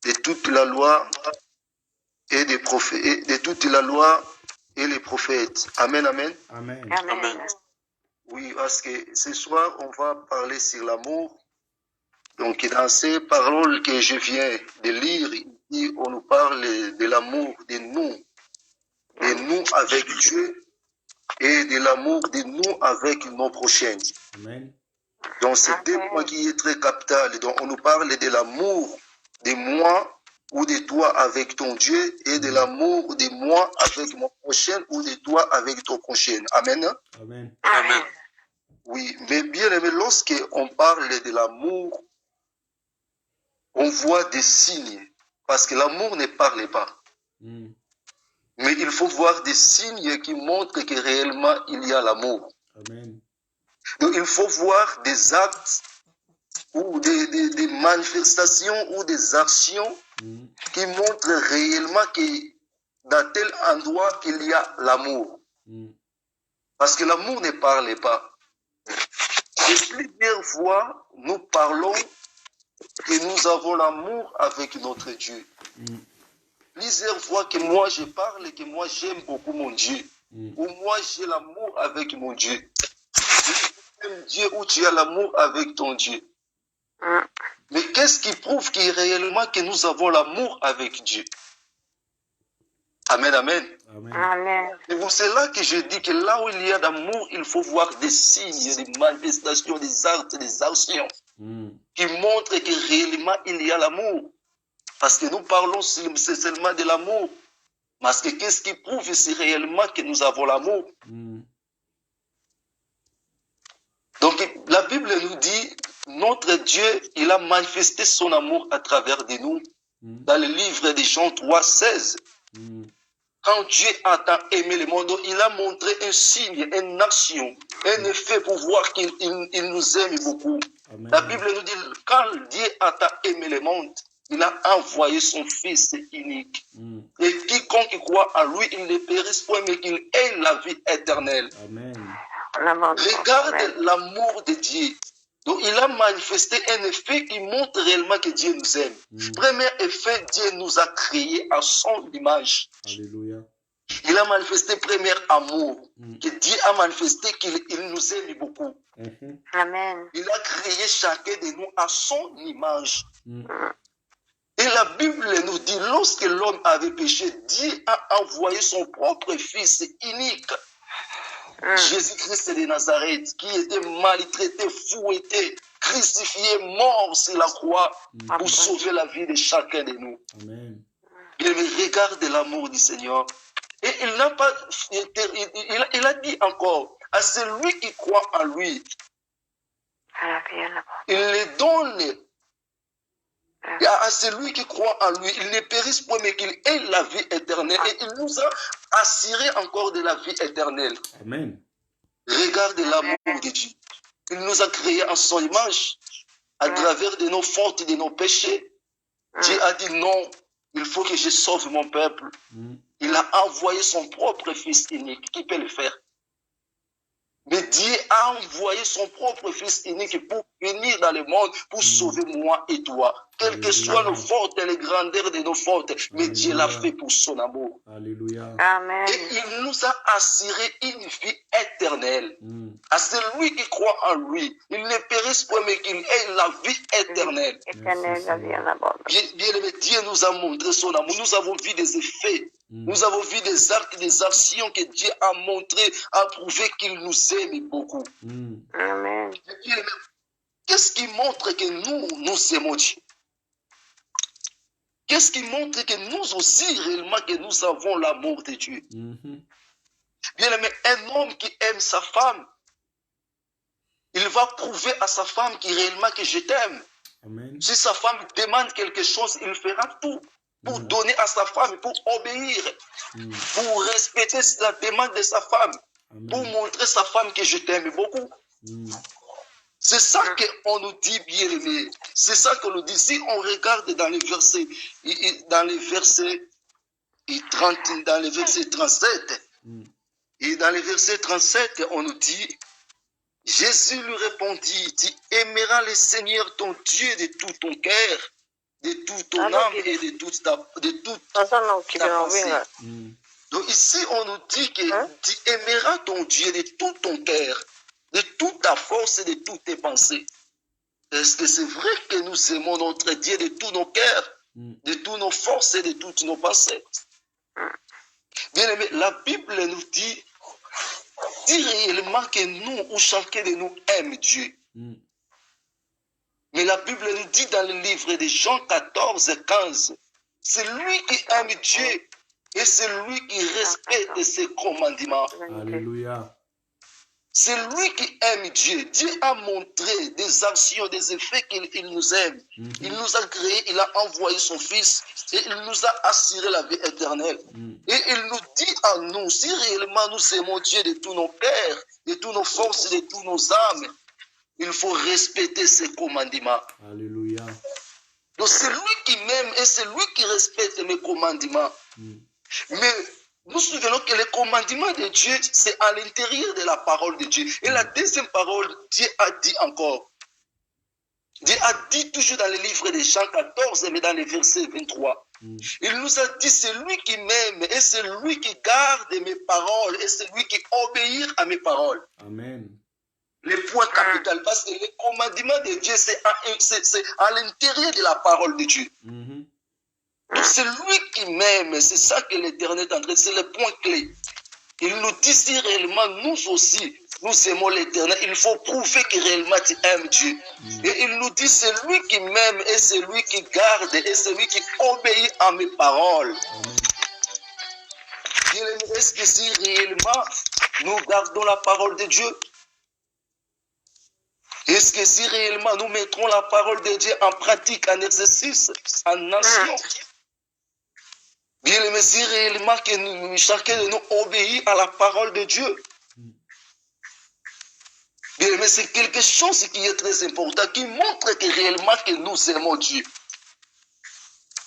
de toute la loi et des prophètes, de toute la loi et les prophètes. Amen, amen. Amen. Amen. Oui, parce que ce soir, on va parler sur l'amour. Donc, dans ces paroles que je viens de lire, ici, on nous parle de l'amour de nous avec Dieu et de l'amour de nous avec nos prochains. Amen. Donc, c'est deux points qui est très capital. Donc, on nous parle de l'amour de moi ou de toi avec ton Dieu et de l'amour de moi avec mon prochain ou de toi avec ton prochain. Amen. Amen. Amen. Oui, mais bien aimé, lorsqu'on parle de l'amour, on voit des signes. Parce que l'amour ne parle pas. Mm. Mais il faut voir des signes qui montrent que réellement il y a l'amour. Amen. Donc, il faut voir des actes ou des manifestations ou des actions qui montrent réellement que dans tel endroit il y a l'amour. Parce que l'amour ne parle pas. Et plusieurs fois, nous parlons que nous avons l'amour avec notre Dieu. Plusieurs fois que moi je parle et que moi j'aime beaucoup mon Dieu. Ou moi j'ai l'amour avec mon Dieu. Tu aimes Dieu ou tu as l'amour avec ton Dieu. Mais qu'est-ce qui prouve réellement que nous avons l'amour avec Dieu? Amen, amen. Amen. C'est pour cela que je dis que là où il y a d'amour, il faut voir des signes, des manifestations, des actes, des actions qui montrent que réellement il y a l'amour. Parce que nous parlons seulement de l'amour. Parce que qu'est-ce qui prouve si réellement que nous avons l'amour? Donc la Bible nous dit, notre Dieu, il a manifesté son amour à travers de nous. Dans le livre de Jean 3, 16. Quand Dieu a tant aimé le monde, il a montré un signe, une action, un effet pour voir qu'il nous aime beaucoup. Amen. La Bible nous dit, quand Dieu a tant aimé le monde, il a envoyé son Fils unique. Et quiconque croit en lui, il ne périsse point, mais qu'il ait la vie éternelle. Amen. Regarde l'amour de Dieu. Donc, il a manifesté un effet qui montre réellement que Dieu nous aime. Premier effet, Dieu nous a créés à son image. Alléluia. Il a manifesté premier amour, que Dieu a manifesté qu'il nous aime beaucoup. Amen. Il a créé chacun de nous à son image. Et la Bible nous dit, lorsque l'homme avait péché, Dieu a envoyé son propre Fils unique. Jésus-Christ de Nazareth, qui était maltraité, fouetté, crucifié, mort sur la croix pour sauver la vie de chacun de nous. Amen. Bien, regarde l'amour du Seigneur. Et il n'a pas, il a dit encore, à celui qui croit en lui, il le donne. À celui qui croit en lui, il ne périsse point, mais qu'il ait la vie éternelle. Et il nous a assuré encore de la vie éternelle. Amen. Regarde l'amour de Dieu. Il nous a créés en son image, à travers de nos fautes et de nos péchés. Dieu a dit non, il faut que je sauve mon peuple. Il a envoyé son propre Fils unique. Qui peut le faire? Mais Dieu a envoyé son propre Fils unique pour venir dans le monde, pour sauver moi et toi. Quelles que soient nos fautes et les grandeurs de nos fautes, mais Dieu l'a fait pour son amour. Alléluia. Amen. Et il nous a assuré une vie éternelle. À celui qui croit en lui, il ne périsse pas, mais qu'il ait la vie éternelle. Éternel, la vie en abondance. Bien aimé, Dieu nous a montré son amour. Nous avons vu des effets. Nous avons vu des actes, des actions que Dieu a montré, a prouvé qu'il nous aime beaucoup. Amen. Bien aimé, qu'est-ce qui montre que nous aimons Dieu? Qu'est-ce qui montre que nous aussi, réellement, que nous avons l'amour de Dieu? Bien aimé, un homme qui aime sa femme, il va prouver à sa femme qui réellement que je t'aime. Si sa femme demande quelque chose, il fera tout pour donner à sa femme, pour obéir, pour respecter la demande de sa femme, pour montrer à sa femme que je t'aime beaucoup. C'est ça qu'on nous dit, bien aimé. C'est ça qu'on nous dit. Si on regarde dans les versets, dans les versets 37, et dans les versets 37, on nous dit, Jésus lui répondit, tu aimeras le Seigneur ton Dieu de tout ton cœur, de toute ton âme et de toute ta pensée. Donc ici, on nous dit que tu aimeras ton Dieu de tout ton cœur, de toute ta force et de toutes tes pensées. Est-ce que c'est vrai que nous aimons notre Dieu de tous nos cœurs, de toutes nos forces et de toutes nos pensées? Bien aimé, la Bible nous dit si réellement que nous ou chacun de nous aime Dieu. Mm. Mais la Bible nous dit dans le livre de Jean 14, 15, c'est lui qui aime Dieu et c'est lui qui respecte ses commandements. Alléluia. C'est lui qui aime Dieu. Dieu a montré des actions, des effets qu'il nous aime. Mhm. Il nous a créés, il a envoyé son Fils et il nous a assuré la vie éternelle. Et il nous dit à nous, si réellement nous aimons Dieu de tous nos cœurs, de toutes nos forces, de toutes nos âmes, il faut respecter ses commandements. Alléluia. Donc c'est lui qui m'aime et c'est lui qui respecte mes commandements. Mais nous souvenons que les commandements de Dieu, c'est à l'intérieur de la parole de Dieu. Et la deuxième parole, Dieu a dit encore. Dieu a dit toujours dans le livre de Jean 14, mais dans le verset 23. Il nous a dit, c'est lui qui m'aime et c'est lui qui garde mes paroles et c'est lui qui obéit à mes paroles. Amen. Le point capital, parce que les commandements de Dieu, c'est à l'intérieur de la parole de Dieu. Mhm. Donc c'est lui qui m'aime, c'est ça que l'Éternel est en train, c'est le point clé. Il nous dit si réellement nous aussi, nous aimons l'Éternel, il faut prouver que réellement tu aimes Dieu. Et il nous dit c'est lui qui m'aime et c'est lui qui garde et c'est lui qui obéit à mes paroles. Est-ce que si réellement nous gardons la parole de Dieu? Est-ce que si réellement nous mettrons la parole de Dieu en pratique, en exercice, en action? Bien aimé, si réellement que chacun de nous obéit à la parole de Dieu. Bien aimé, c'est quelque chose qui est très important, qui montre que réellement que nous aimons Dieu.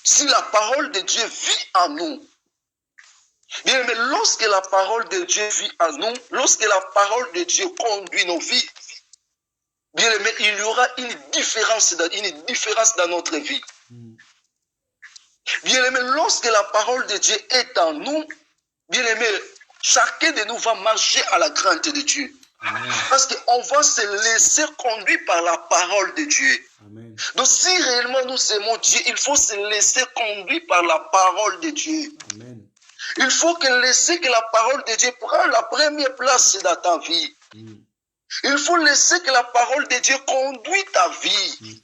Si la parole de Dieu vit en nous, bien aimé, lorsque la parole de Dieu vit en nous, lorsque la parole de Dieu conduit nos vies, bien aimé, il y aura une différence dans notre vie. Bien aimé, lorsque la parole de Dieu est en nous, bien aimé, chacun de nous va marcher à la crainte de Dieu. Amen. Parce qu'on va se laisser conduire par la parole de Dieu. Amen. Donc si réellement nous aimons Dieu, il faut se laisser conduire par la parole de Dieu. Amen. Il faut laisser que la parole de Dieu prenne la première place dans ta vie. Il faut laisser que la parole de Dieu conduise ta vie.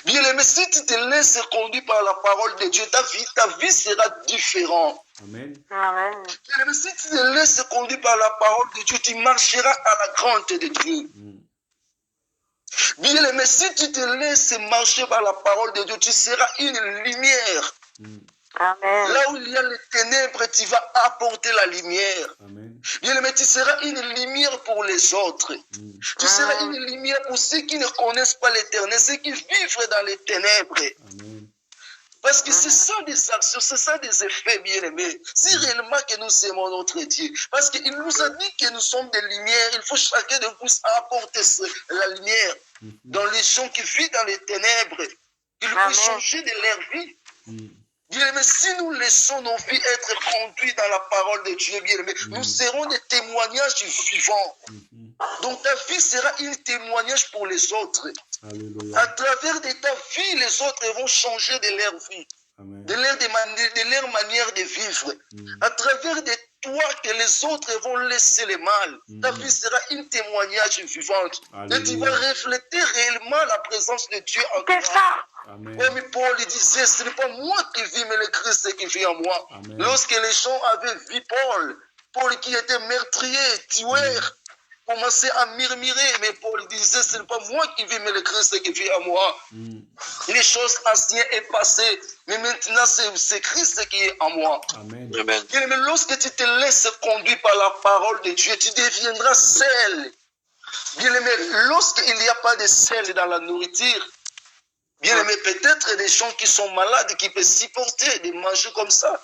Bien aimé, si tu te laisses conduire par la parole de Dieu, ta vie sera différente. Amen. Amen. Bien aimé, si tu te laisses conduire par la parole de Dieu, tu marcheras à la crainte de Dieu. Bien aimé, si tu te laisses marcher par la parole de Dieu, tu seras une lumière. Amen. Là où il y a les ténèbres, tu vas apporter la lumière. Amen. Bien aimé, tu seras une lumière pour les autres. Tu seras une lumière pour ceux qui ne connaissent pas l'Éternel, ceux qui vivent dans les ténèbres. Amen. Parce que c'est ça des actions, c'est ça des effets, bien aimés. Si réellement que nous aimons notre Dieu, parce qu'il nous a dit que nous sommes des lumières, il faut chacun de nous apporter la lumière dans les gens qui vivent dans les ténèbres, qu'ils puissent changer de leur vie. Bien aimé, si nous laissons nos vies être conduites dans la parole de Dieu, bien aimé, nous serons des témoignages vivants. Donc ta vie sera un témoignage pour les autres. Alléluia. À travers de ta vie, les autres vont changer de leur vie, Amen. de leur manière de vivre. À travers de toi que les autres vont laisser le mal. Ta vie sera un témoignage vivant. Et tu vas refléter réellement la présence de Dieu en toi. C'est ça. Amen. Comme Paul disait, ce n'est pas moi qui vis, mais le Christ qui vit en moi. Amen. Lorsque les gens avaient vu Paul qui était meurtrier, tueur, commençait à murmurer, mais Paul disait, ce n'est pas moi qui vis, mais le Christ qui vit en moi. Les choses anciennes sont passées, mais maintenant c'est Christ qui est en moi. Amen. Bien aimé, lorsque tu te laisses conduire par la parole de Dieu, tu deviendras sel. Bien aimé, lorsqu'il n'y a pas de sel dans la nourriture, bien aimé, peut-être des gens qui sont malades, qui peuvent supporter de manger comme ça.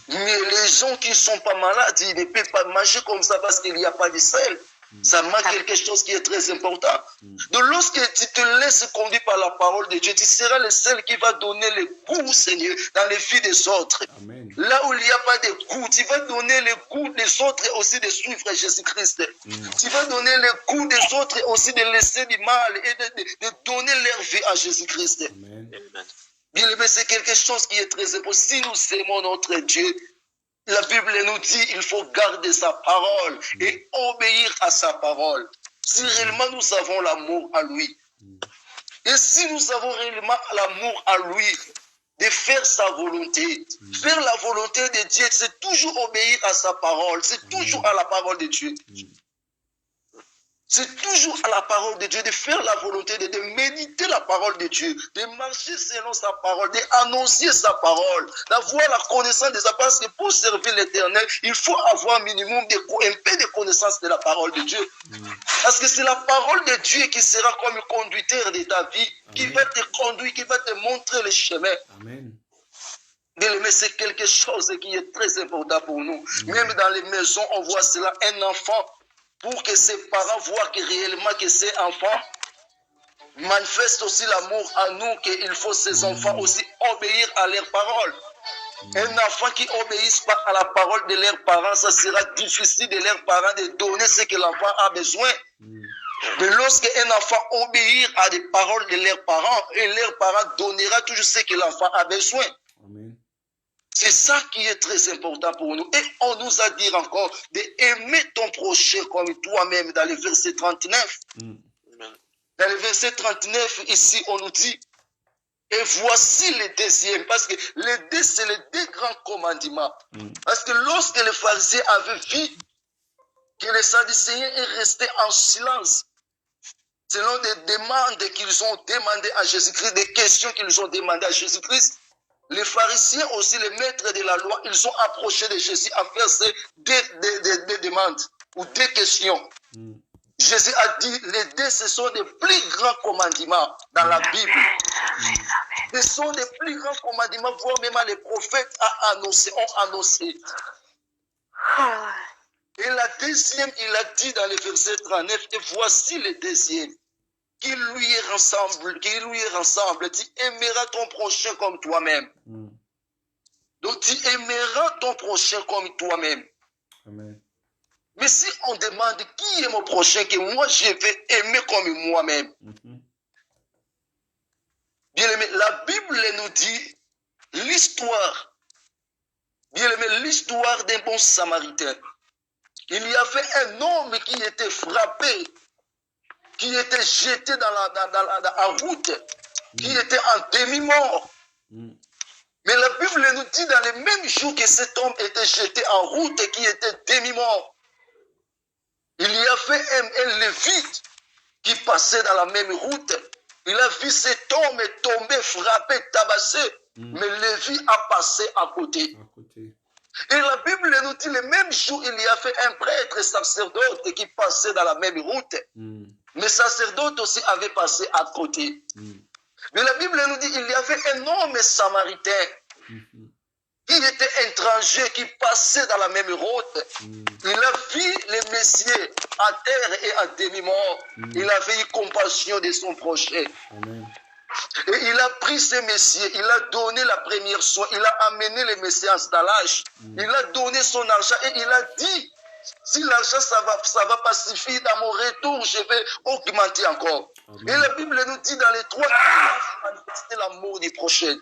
Mais les gens qui ne sont pas malades, ils ne peuvent pas manger comme ça parce qu'il n'y a pas de sel. Ça manque quelque chose qui est très important. Donc lorsque tu te laisses conduire par la parole de Dieu, tu seras le seul qui va donner le goût, Seigneur, dans les vies des autres. Amen. Là où il n'y a pas de goût, tu vas donner le goût des autres aussi de suivre Jésus-Christ. Tu vas donner le goût des autres aussi de laisser du mal et de donner leur vie à Jésus-Christ. Amen. Bien aimé, c'est quelque chose qui est très important. Si nous aimons notre Dieu, la Bible nous dit il faut garder sa parole et obéir à sa parole. Si réellement nous avons l'amour à lui, et si nous avons réellement l'amour à lui, de faire sa volonté, faire la volonté de Dieu, c'est toujours obéir à sa parole, c'est toujours à la parole de Dieu. C'est toujours à la parole de Dieu, de faire la volonté de Dieu, de méditer la parole de Dieu, de marcher selon sa parole, d'annoncer sa parole, d'avoir la connaissance de sa parole. Parce que pour servir l'Éternel, il faut avoir un minimum, un peu de connaissance de la parole de Dieu. Parce que c'est la parole de Dieu qui sera comme le conducteur de ta vie, qui va te conduire, qui va te montrer le chemin. Amen. Mais c'est quelque chose qui est très important pour nous. Même dans les maisons, on voit cela, un enfant, pour que ses parents voient que réellement que ces enfants manifestent aussi l'amour à nous, qu'il faut ces enfants aussi obéir à leurs paroles. Un enfant qui n'obéisse pas à la parole de leurs parents, ça sera difficile de leurs parents de donner ce que l'enfant a besoin. Mais lorsqu'un enfant obéit à des paroles de leurs parents, et leurs parents donnera toujours ce que l'enfant a besoin. Amen. C'est ça qui est très important pour nous. Et on nous a dit encore d'aimer ton prochain comme toi-même dans le verset 39. Dans le verset 39, ici, on nous dit, et voici le deuxième, parce que les deux, c'est les deux grands commandements. Parce que lorsque les pharisiens avaient vu que les sadducéens est resté en silence, selon des demandes qu'ils ont demandées à Jésus-Christ, des questions qu'ils ont demandées à Jésus-Christ, les pharisiens aussi, les maîtres de la loi, ils ont approché de Jésus à faire ces des demandes ou des questions. Jésus a dit, les deux, ce sont des plus grands commandements dans la Bible. Ce sont des plus grands commandements, voire même les prophètes ont annoncé. Et la deuxième, il a dit dans le verset 39, et voici le deuxième. Qui lui ressemble, tu aimeras ton prochain comme toi-même. Donc tu aimeras ton prochain comme toi-même. Amen. Mais si on demande qui est mon prochain, que moi je vais aimer comme moi-même. Bien aimé, la Bible nous dit l'histoire, bien aimé, l'histoire d'un bon samaritain. Il y avait un homme qui était frappé, qui était jeté dans la route, qui était en demi-mort. Mais la Bible nous dit dans les mêmes jours que cet homme était jeté en route et qui était demi-mort, il y avait un lévite qui passait dans la même route. Il a vu cet homme tomber, frappé, tabassé, mais Lévi a passé à côté. Et la Bible nous dit le même jour, il y avait un prêtre sacerdote qui passait dans la même route. Mais sacerdote aussi avait passé à côté. Mais la Bible nous dit qu'il y avait un homme samaritain qui était étranger, qui passait dans la même route. Il a vu le Messie à terre et à demi-mort. Il avait eu compassion de son prochain. Et il a pris ce Messie, il a donné la première soin, il a amené le Messie en stallage. Il a donné son argent et il a dit, si l'argent ça va pas suffire, dans mon retour, je vais augmenter encore. Et la Bible nous dit dans les trois, c'est l'amour du prochain.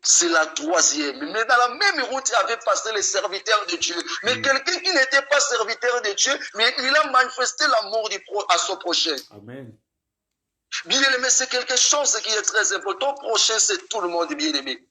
C'est la troisième. Mais dans la même route, il avait passé les serviteurs de Dieu. Mais quelqu'un qui n'était pas serviteur de Dieu, mais il a manifesté l'amour à son prochain. Amen. Bien-aimé, c'est quelque chose qui est très important. Ton prochain, c'est tout le monde, bien-aimé.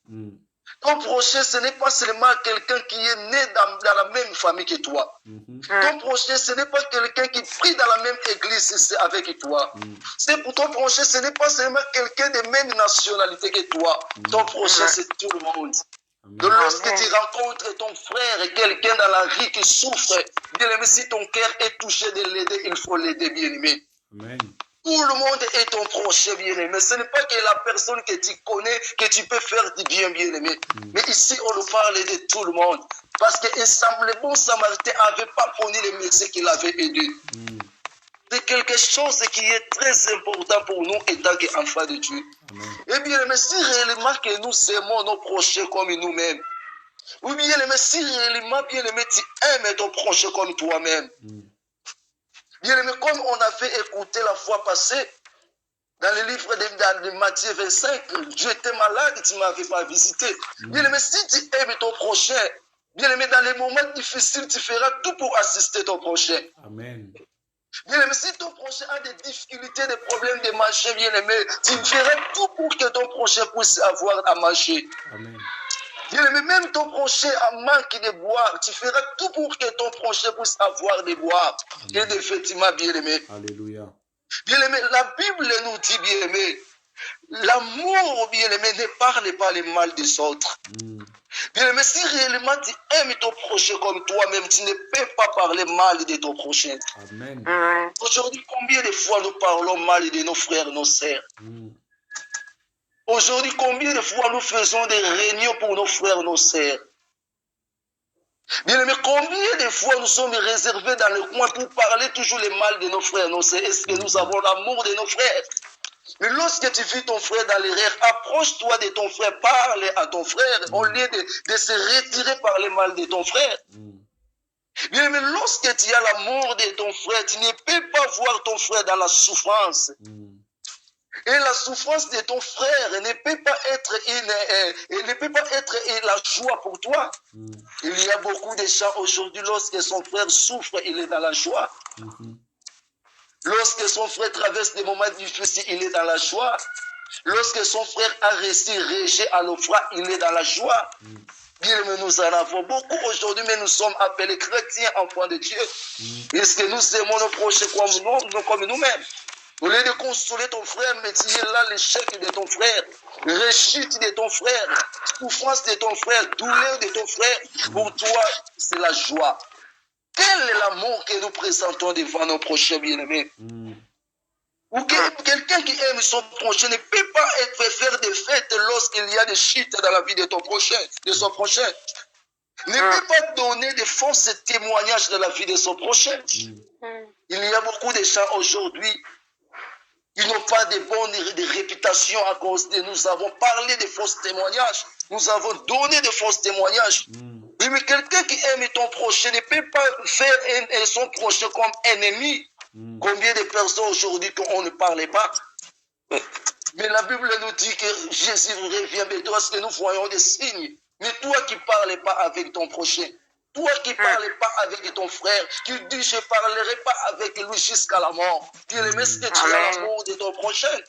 Ton prochain, ce n'est pas seulement quelqu'un qui est né dans la même famille que toi. Ton prochain, ce n'est pas quelqu'un qui prie dans la même église avec toi. C'est pour ton prochain, ce n'est pas seulement quelqu'un de même nationalité que toi. Ton prochain, c'est tout le monde. Donc, lorsque tu rencontres ton frère et quelqu'un dans la rue qui souffre, bien-aimé, si ton cœur est touché de l'aider, il faut l'aider, bien-aimé. Amen. Tout le monde est ton prochain bien-aimé. Ce n'est pas que la personne que tu connais, que tu peux faire du bien, bien-aimé. Mais ici, on nous parle de tout le monde. Parce que le bon samaritain n'avait pas connu le Messie qu'il avait aidé. C'est quelque chose qui est très important pour nous étant qu'enfants de Dieu. Et bien, mais si réellement que nous aimons nos prochains comme nous-mêmes, ou bien, mais si réellement, bien aimé, tu aimes ton prochain comme toi-même, bien aimé, comme on avait écouté la fois passée, dans le livre de Matthieu 25, Dieu était malade et tu ne m'avais pas visité. Bien aimé, si tu aimes ton prochain, Bien-aimé, dans les moments difficiles, tu feras tout pour assister ton prochain. Amen. Bien-aimé, si ton prochain a des difficultés, des problèmes de marcher, bien-aimé, tu feras tout pour que ton prochain puisse avoir à marcher. Amen. Bien-aimé, même ton prochain a manque de boire, tu feras tout pour que ton prochain puisse avoir de boire. Et effectivement, bien-aimé. Alléluia. Bien-aimé, la Bible nous dit, bien-aimé, l'amour, bien-aimé, ne parle pas le mal des autres. Bien-aimé, si réellement tu aimes ton prochain comme toi-même, tu ne peux pas parler mal de ton prochain. Amen. Aujourd'hui, combien de fois nous parlons mal de nos frères, nos sœurs? Aujourd'hui, combien de fois nous faisons des réunions pour nos frères, nos sœurs? Bien-aimé, combien de fois nous sommes réservés dans le coin pour parler toujours le mal de nos frères, nos sœurs? Est-ce que nous avons l'amour de nos frères? Mais lorsque tu vis ton frère dans l'erreur, approche-toi de ton frère, parle à ton frère, au lieu de se retirer par le mal de ton frère. Bien, mais lorsque tu as l'amour de ton frère, tu ne peux pas voir ton frère dans la souffrance. Et la souffrance de ton frère ne peut pas être la joie pour toi. Il y a beaucoup de gens aujourd'hui, lorsque son frère souffre, il est dans la joie. Lorsque son frère traverse des moments difficiles, il est dans la joie. Lorsque son frère a réussi à l'offrir, il est dans la joie. Bien, mais nous en avons beaucoup aujourd'hui, mais nous sommes appelés chrétiens, enfants de Dieu. Est-ce que nous aimons nos prochains comme nous-mêmes? Au lieu de consoler ton frère, mais tu es là l'échec de ton frère, réussite de ton frère, souffrance de ton frère, douleur de ton frère, pour toi, c'est la joie. Quel est l'amour que nous présentons devant nos prochains bien-aimés? Ou quelqu'un qui aime son prochain ne peut pas faire des fêtes lorsqu'il y a des chutes dans la vie de ton prochain, de son prochain. Ne peut pas donner de faux témoignages dans la vie de son prochain. Il y a beaucoup de gens aujourd'hui, ils n'ont pas de bonne réputation à cause de nous avons parlé de faux témoignages. Nous avons donné de faux témoignages. Mais quelqu'un qui aime ton prochain ne peut pas faire son prochain comme ennemi. Combien de personnes aujourd'hui qu'on ne parlait pas? Mais la Bible nous dit que Jésus revient bientôt parce que nous voyons des signes. Mais toi qui ne parles pas avec ton prochain, toi qui ne parles pas avec ton frère, qui dis je ne parlerai pas avec lui jusqu'à la mort. Bien-aimé, est-ce que tu as l'amour de ton prochain?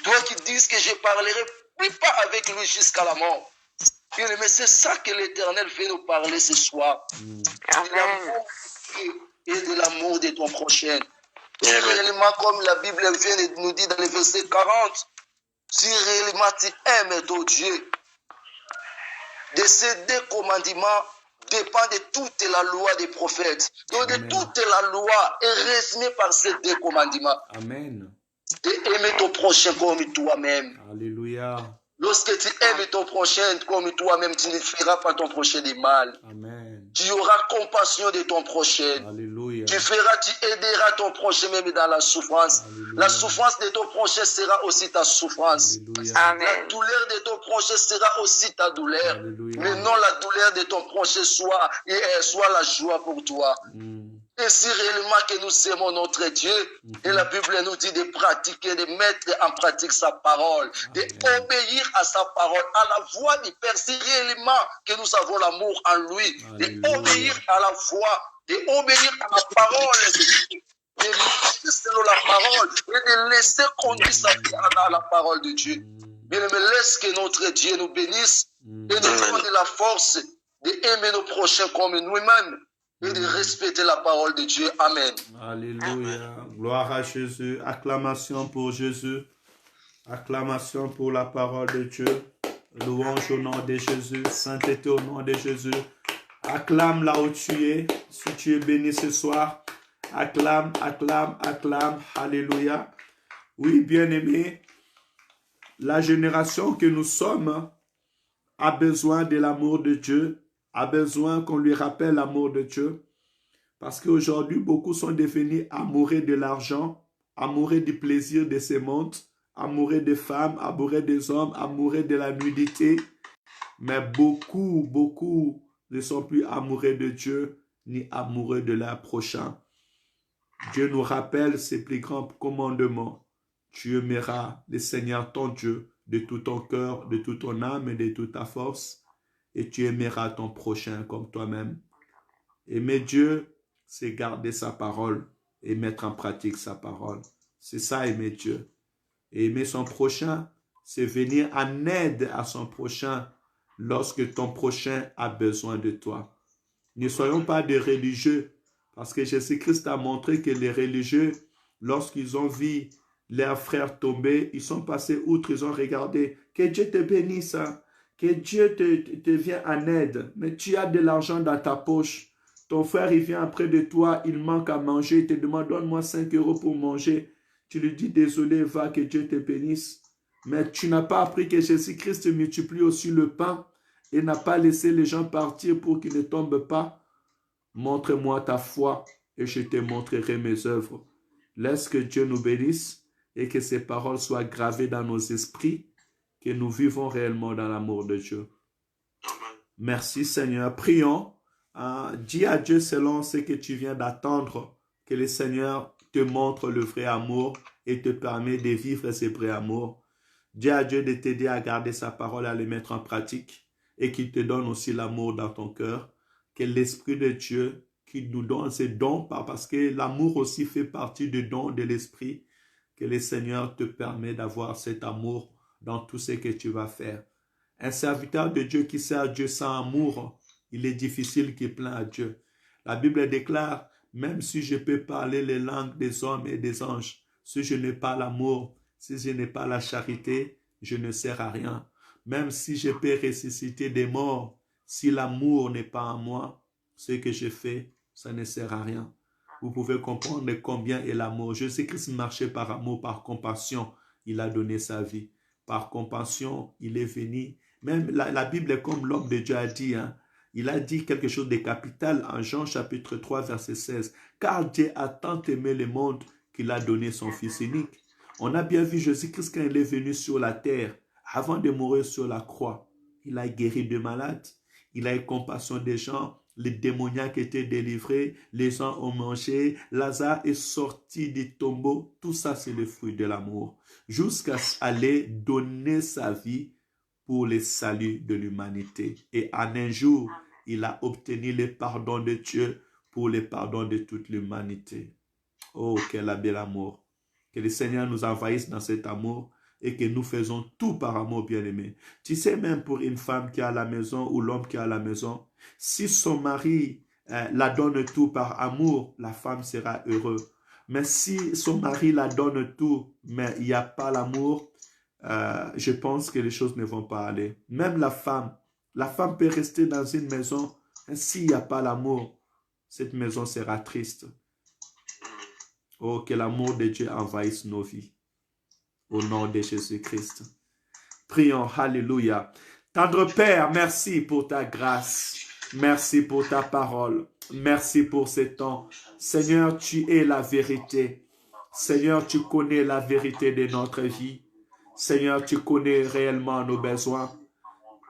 Toi qui dis que je ne parlerai plus pas avec lui jusqu'à la mort. Bien-aimé, c'est ça que l'Éternel veut nous parler ce soir. Et de l'amour de ton prochain. Si réellement, comme la Bible vient de nous dire dans le verset 40, si réellement tu aimes ton Dieu, de ces deux commandements dépend de toute la loi des prophètes. Donc de toute la loi est résumée par ces deux commandements. Amen. De aimer ton prochain comme toi-même. Alléluia. Lorsque tu aimes ton prochain comme toi-même, tu ne feras pas ton prochain du mal. Amen. Tu auras compassion de ton prochain. Alléluia. Tu aideras ton prochain même dans la souffrance. Alléluia. La souffrance de ton prochain sera aussi ta souffrance. Alléluia. La douleur de ton prochain sera aussi ta douleur. Alléluia. Mais non la douleur de ton prochain soit la joie pour toi. Et si réellement que nous aimons notre Dieu, et la Bible nous dit de pratiquer, de mettre en pratique sa parole, d'obéir à sa parole, à la voix du Père, si réellement que nous avons l'amour en lui, d'obéir à la voix, d'obéir à la parole de Dieu, de laisser selon la parole, et de laisser conduire sa vie à la parole de Dieu. Bien-aimé, laisse que notre Dieu nous bénisse et nous donne la force d'aimer nos prochains comme nous-mêmes. Et de respecter la parole de Dieu. Amen. Alléluia. Gloire à Jésus. Acclamation pour Jésus. Acclamation pour la parole de Dieu. Louange au nom de Jésus. Sainteté au nom de Jésus. Acclame là où tu es. Si tu es béni ce soir, acclame, acclame, acclame. Alléluia. Oui, bien-aimé, la génération que nous sommes a besoin de l'amour de Dieu, a besoin qu'on lui rappelle l'amour de Dieu. Parce qu'aujourd'hui, beaucoup sont devenus amoureux de l'argent, amoureux du plaisir de ce monde, amoureux des femmes, amoureux des hommes, amoureux de la nudité. Mais beaucoup ne sont plus amoureux de Dieu, ni amoureux de leur prochain. Dieu nous rappelle ses plus grands commandements. Tu aimeras le Seigneur ton Dieu de tout ton cœur, de toute ton âme et de toute ta force. et tu aimeras ton prochain comme toi-même. Aimer Dieu, c'est garder sa parole et mettre en pratique sa parole. C'est ça, aimer Dieu. Et aimer son prochain, c'est venir en aide à son prochain lorsque ton prochain a besoin de toi. Ne soyons pas des religieux, parce que Jésus-Christ a montré que les religieux, lorsqu'ils ont vu leurs frères tomber, ils sont passés outre, ils ont regardé. Que Dieu te bénisse, hein? Que Dieu te vienne en aide. Mais tu as de l'argent dans ta poche. Ton frère, il vient après de toi, il manque à manger, il te demande, donne-moi 5 € pour manger. Tu lui dis, désolé, va, que Dieu te bénisse. Mais tu n'as pas appris que Jésus-Christ multiplie aussi le pain et n'a pas laissé les gens partir pour qu'ils ne tombent pas. Montre-moi ta foi et je te montrerai mes œuvres. Laisse que Dieu nous bénisse et que ces paroles soient gravées dans nos esprits, que nous vivons réellement dans l'amour de Dieu. Merci Seigneur. Prions. Dis à Dieu selon ce que tu viens d'attendre, que le Seigneur te montre le vrai amour et te permet de vivre ce vrai amour. Dis à Dieu de t'aider à garder sa parole, à le mettre en pratique et qu'il te donne aussi l'amour dans ton cœur. Que l'Esprit de Dieu qui nous donne ces dons, parce que l'amour aussi fait partie du don de l'Esprit, que le Seigneur te permet d'avoir cet amour dans tout ce que tu vas faire. Un serviteur de Dieu qui sert Dieu sans amour, il est difficile qu'il plaint à Dieu. La Bible déclare, même si je peux parler les langues des hommes et des anges, si je n'ai pas l'amour, si je n'ai pas la charité, je ne sers à rien. Même si je peux ressusciter des morts, si l'amour n'est pas en moi, ce que je fais, ça ne sert à rien. Vous pouvez comprendre combien est l'amour. Jésus-Christ marchait par amour, par compassion. Il a donné sa vie. Par compassion, il est venu. Même la Bible est comme l'homme de Dieu a dit. Il a dit quelque chose de capital en Jean chapitre 3, verset 16. Car Dieu a tant aimé le monde qu'il a donné son Fils unique. On a bien vu Jésus-Christ quand il est venu sur la terre, avant de mourir sur la croix. Il a guéri de malades. Il a eu compassion des gens. Les démoniaques étaient délivrés. Les gens ont mangé. Lazare est sorti du tombeau. Tout ça, c'est le fruit de l'amour. Jusqu'à aller donner sa vie pour le salut de l'humanité. Et en un jour, il a obtenu le pardon de Dieu pour le pardon de toute l'humanité. Oh, quel bel amour. Que le Seigneur nous envahisse dans cet amour et que nous faisons tout par amour, bien-aimé. Tu sais, même pour une femme qui est à la maison ou l'homme qui est à la maison, si son mari la donne tout par amour, la femme sera heureuse. Mais si son mari la donne tout, mais il n'y a pas l'amour, je pense que les choses ne vont pas aller. Même la femme peut rester dans une maison, et s'il n'y a pas l'amour, cette maison sera triste. Oh, que l'amour de Dieu envahisse nos vies. Au nom de Jésus-Christ. Prions, alléluia. Tendre Père, merci pour ta grâce. Merci pour ta parole. Merci pour ce temps. Seigneur, tu es la vérité. Seigneur, tu connais la vérité de notre vie. Seigneur, tu connais réellement nos besoins.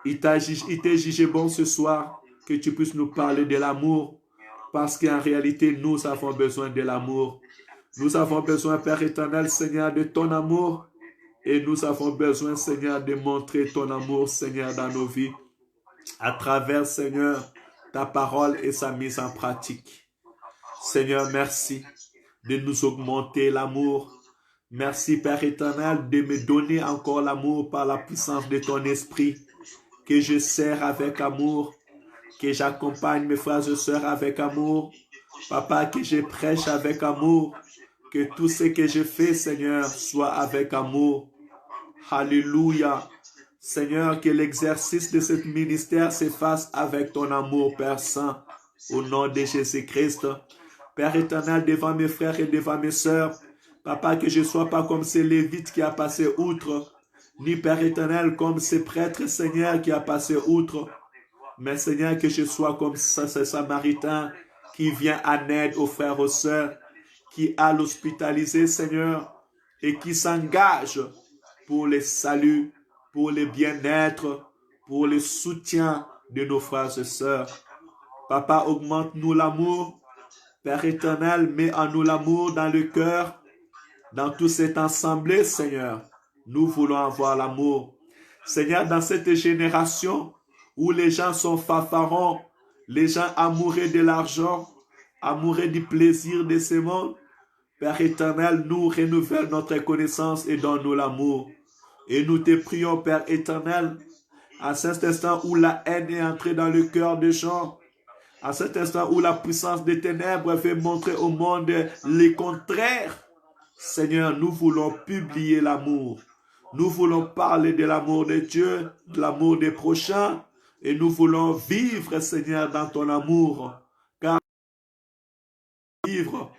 Il t'est jugé bon ce soir que tu puisses nous parler de l'amour. Parce qu'en réalité, nous avons besoin de l'amour. Nous avons besoin, Père éternel, Seigneur, de ton amour. Et nous avons besoin, Seigneur, de montrer ton amour, Seigneur, dans nos vies. À travers, Seigneur, ta parole et sa mise en pratique. Seigneur, merci de nous augmenter l'amour. Merci, Père éternel, de me donner encore l'amour par la puissance de ton esprit. Que je sers avec amour. Que j'accompagne mes frères et sœurs avec amour. Papa, que je prêche avec amour. Que tout ce que je fais, Seigneur, soit avec amour. Alléluia. Seigneur, que l'exercice de ce ministère se fasse avec ton amour, Père Saint, au nom de Jésus-Christ. Père éternel, devant mes frères et devant mes sœurs, Papa, que je ne sois pas comme ces Lévites qui a passé outre, ni Père éternel comme ces prêtres, Seigneur, qui a passé outre, mais Seigneur, que je sois comme ce Samaritain qui vient en aide aux frères et aux sœurs, qui a l'hospitalisé, Seigneur, et qui s'engage pour le salut, pour le bien-être, pour le soutien de nos frères et sœurs. Papa, augmente-nous l'amour. Père éternel, mets en nous l'amour dans le cœur, dans toute cette assemblée, Seigneur. Nous voulons avoir l'amour. Seigneur, dans cette génération où les gens sont fanfarons, les gens amoureux de l'argent, amoureux du plaisir de ce monde. Père éternel, nous renouvelle notre connaissance et donne-nous l'amour. Et nous te prions, Père éternel, à cet instant où la haine est entrée dans le cœur des gens, à cet instant où la puissance des ténèbres fait montrer au monde les contraires. Seigneur, nous voulons publier l'amour. Nous voulons parler de l'amour de Dieu, de l'amour des prochains, et nous voulons vivre, Seigneur, dans ton amour. Car vivre,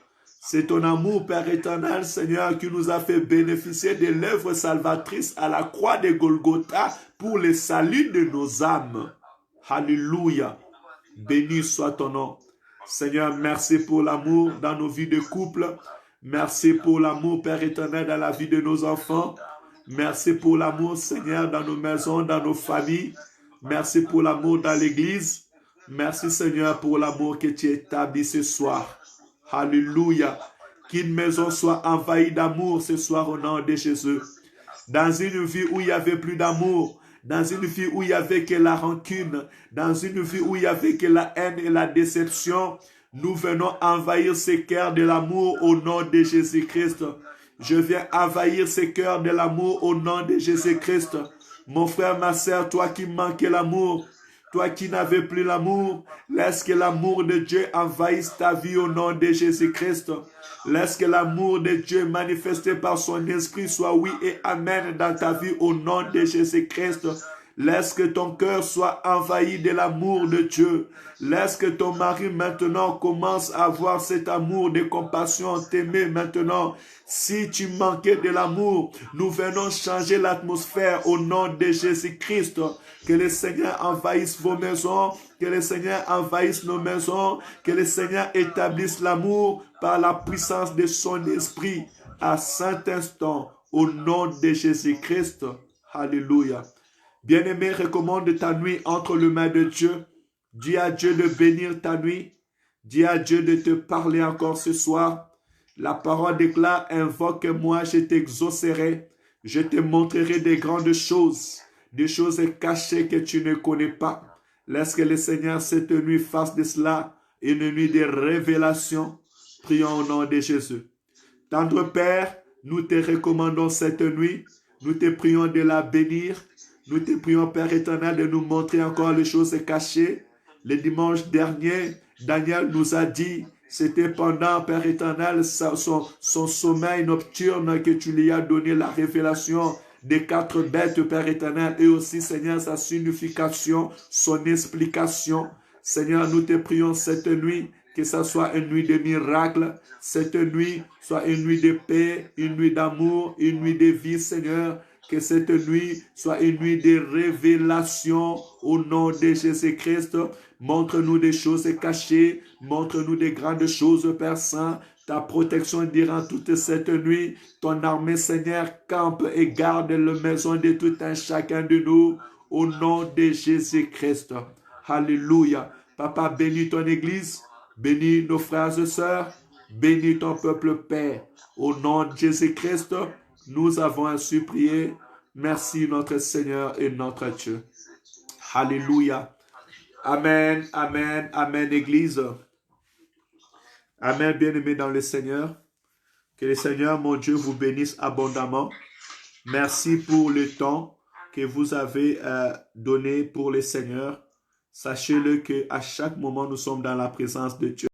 c'est ton amour, Père éternel, Seigneur, qui nous a fait bénéficier de l'œuvre salvatrice à la croix de Golgotha pour le salut de nos âmes. Alléluia. Béni soit ton nom. Seigneur, merci pour l'amour dans nos vies de couple. Merci pour l'amour, Père éternel, dans la vie de nos enfants. Merci pour l'amour, Seigneur, dans nos maisons, dans nos familles. Merci pour l'amour dans l'église. Merci, Seigneur, pour l'amour que tu établis ce soir. Alléluia. Qu'une maison soit envahie d'amour ce soir au nom de Jésus. Dans une vie où il n'y avait plus d'amour, dans une vie où il n'y avait que la rancune, dans une vie où il n'y avait que la haine et la déception, nous venons envahir ces cœurs de l'amour au nom de Jésus-Christ. Je viens envahir ces cœurs de l'amour au nom de Jésus-Christ. Mon frère, ma sœur, toi qui manquais l'amour, toi qui n'avais plus l'amour, laisse que l'amour de Dieu envahisse ta vie au nom de Jésus-Christ. Laisse que l'amour de Dieu manifesté par son esprit soit oui et amen dans ta vie au nom de Jésus-Christ. Laisse que ton cœur soit envahi de l'amour de Dieu. Laisse que ton mari maintenant commence à avoir cet amour de compassion, t'aimer maintenant. Si tu manquais de l'amour, nous venons changer l'atmosphère au nom de Jésus-Christ. Que le Seigneur envahisse vos maisons, que le Seigneur envahisse nos maisons, que le Seigneur établisse l'amour par la puissance de son esprit à cet instant, au nom de Jésus-Christ. Alléluia. Bien-aimé, recommande ta nuit entre les mains de Dieu. Dis à Dieu de bénir ta nuit. Dis à Dieu de te parler encore ce soir. La parole déclare, invoque-moi, je t'exaucerai. Je te montrerai des grandes choses, des choses cachées que tu ne connais pas. Laisse que le Seigneur cette nuit fasse de cela une nuit de révélation. Prions au nom de Jésus. Tendre Père, nous te recommandons cette nuit. Nous te prions de la bénir. Nous te prions, Père éternel, de nous montrer encore les choses cachées. Le dimanche dernier, Daniel nous a dit, c'était pendant, Père éternel, son sommeil nocturne que tu lui as donné la révélation des 4 bêtes, Père éternel, et aussi, Seigneur, sa signification, son explication. Seigneur, nous te prions cette nuit, que ça soit une nuit de miracles, cette nuit soit une nuit de paix, une nuit d'amour, une nuit de vie, Seigneur. Que cette nuit soit une nuit de révélation au nom de Jésus-Christ. Montre-nous des choses cachées, montre-nous des grandes choses, Père Saint. Ta protection durant toute cette nuit. Ton armée, Seigneur, campe et garde la maison de tout un chacun de nous au nom de Jésus-Christ. Alléluia. Papa, bénis ton Église, bénis nos frères et sœurs, bénis ton peuple, Père. Au nom de Jésus-Christ, nous avons ainsi prié. Merci notre Seigneur et notre Dieu. Alléluia. Amen, amen, amen, Église. Amen, bien-aimés dans le Seigneur. Que le Seigneur, mon Dieu, vous bénisse abondamment. Merci pour le temps que vous avez donné pour le Seigneur. Sachez-le qu'à chaque moment, nous sommes dans la présence de Dieu.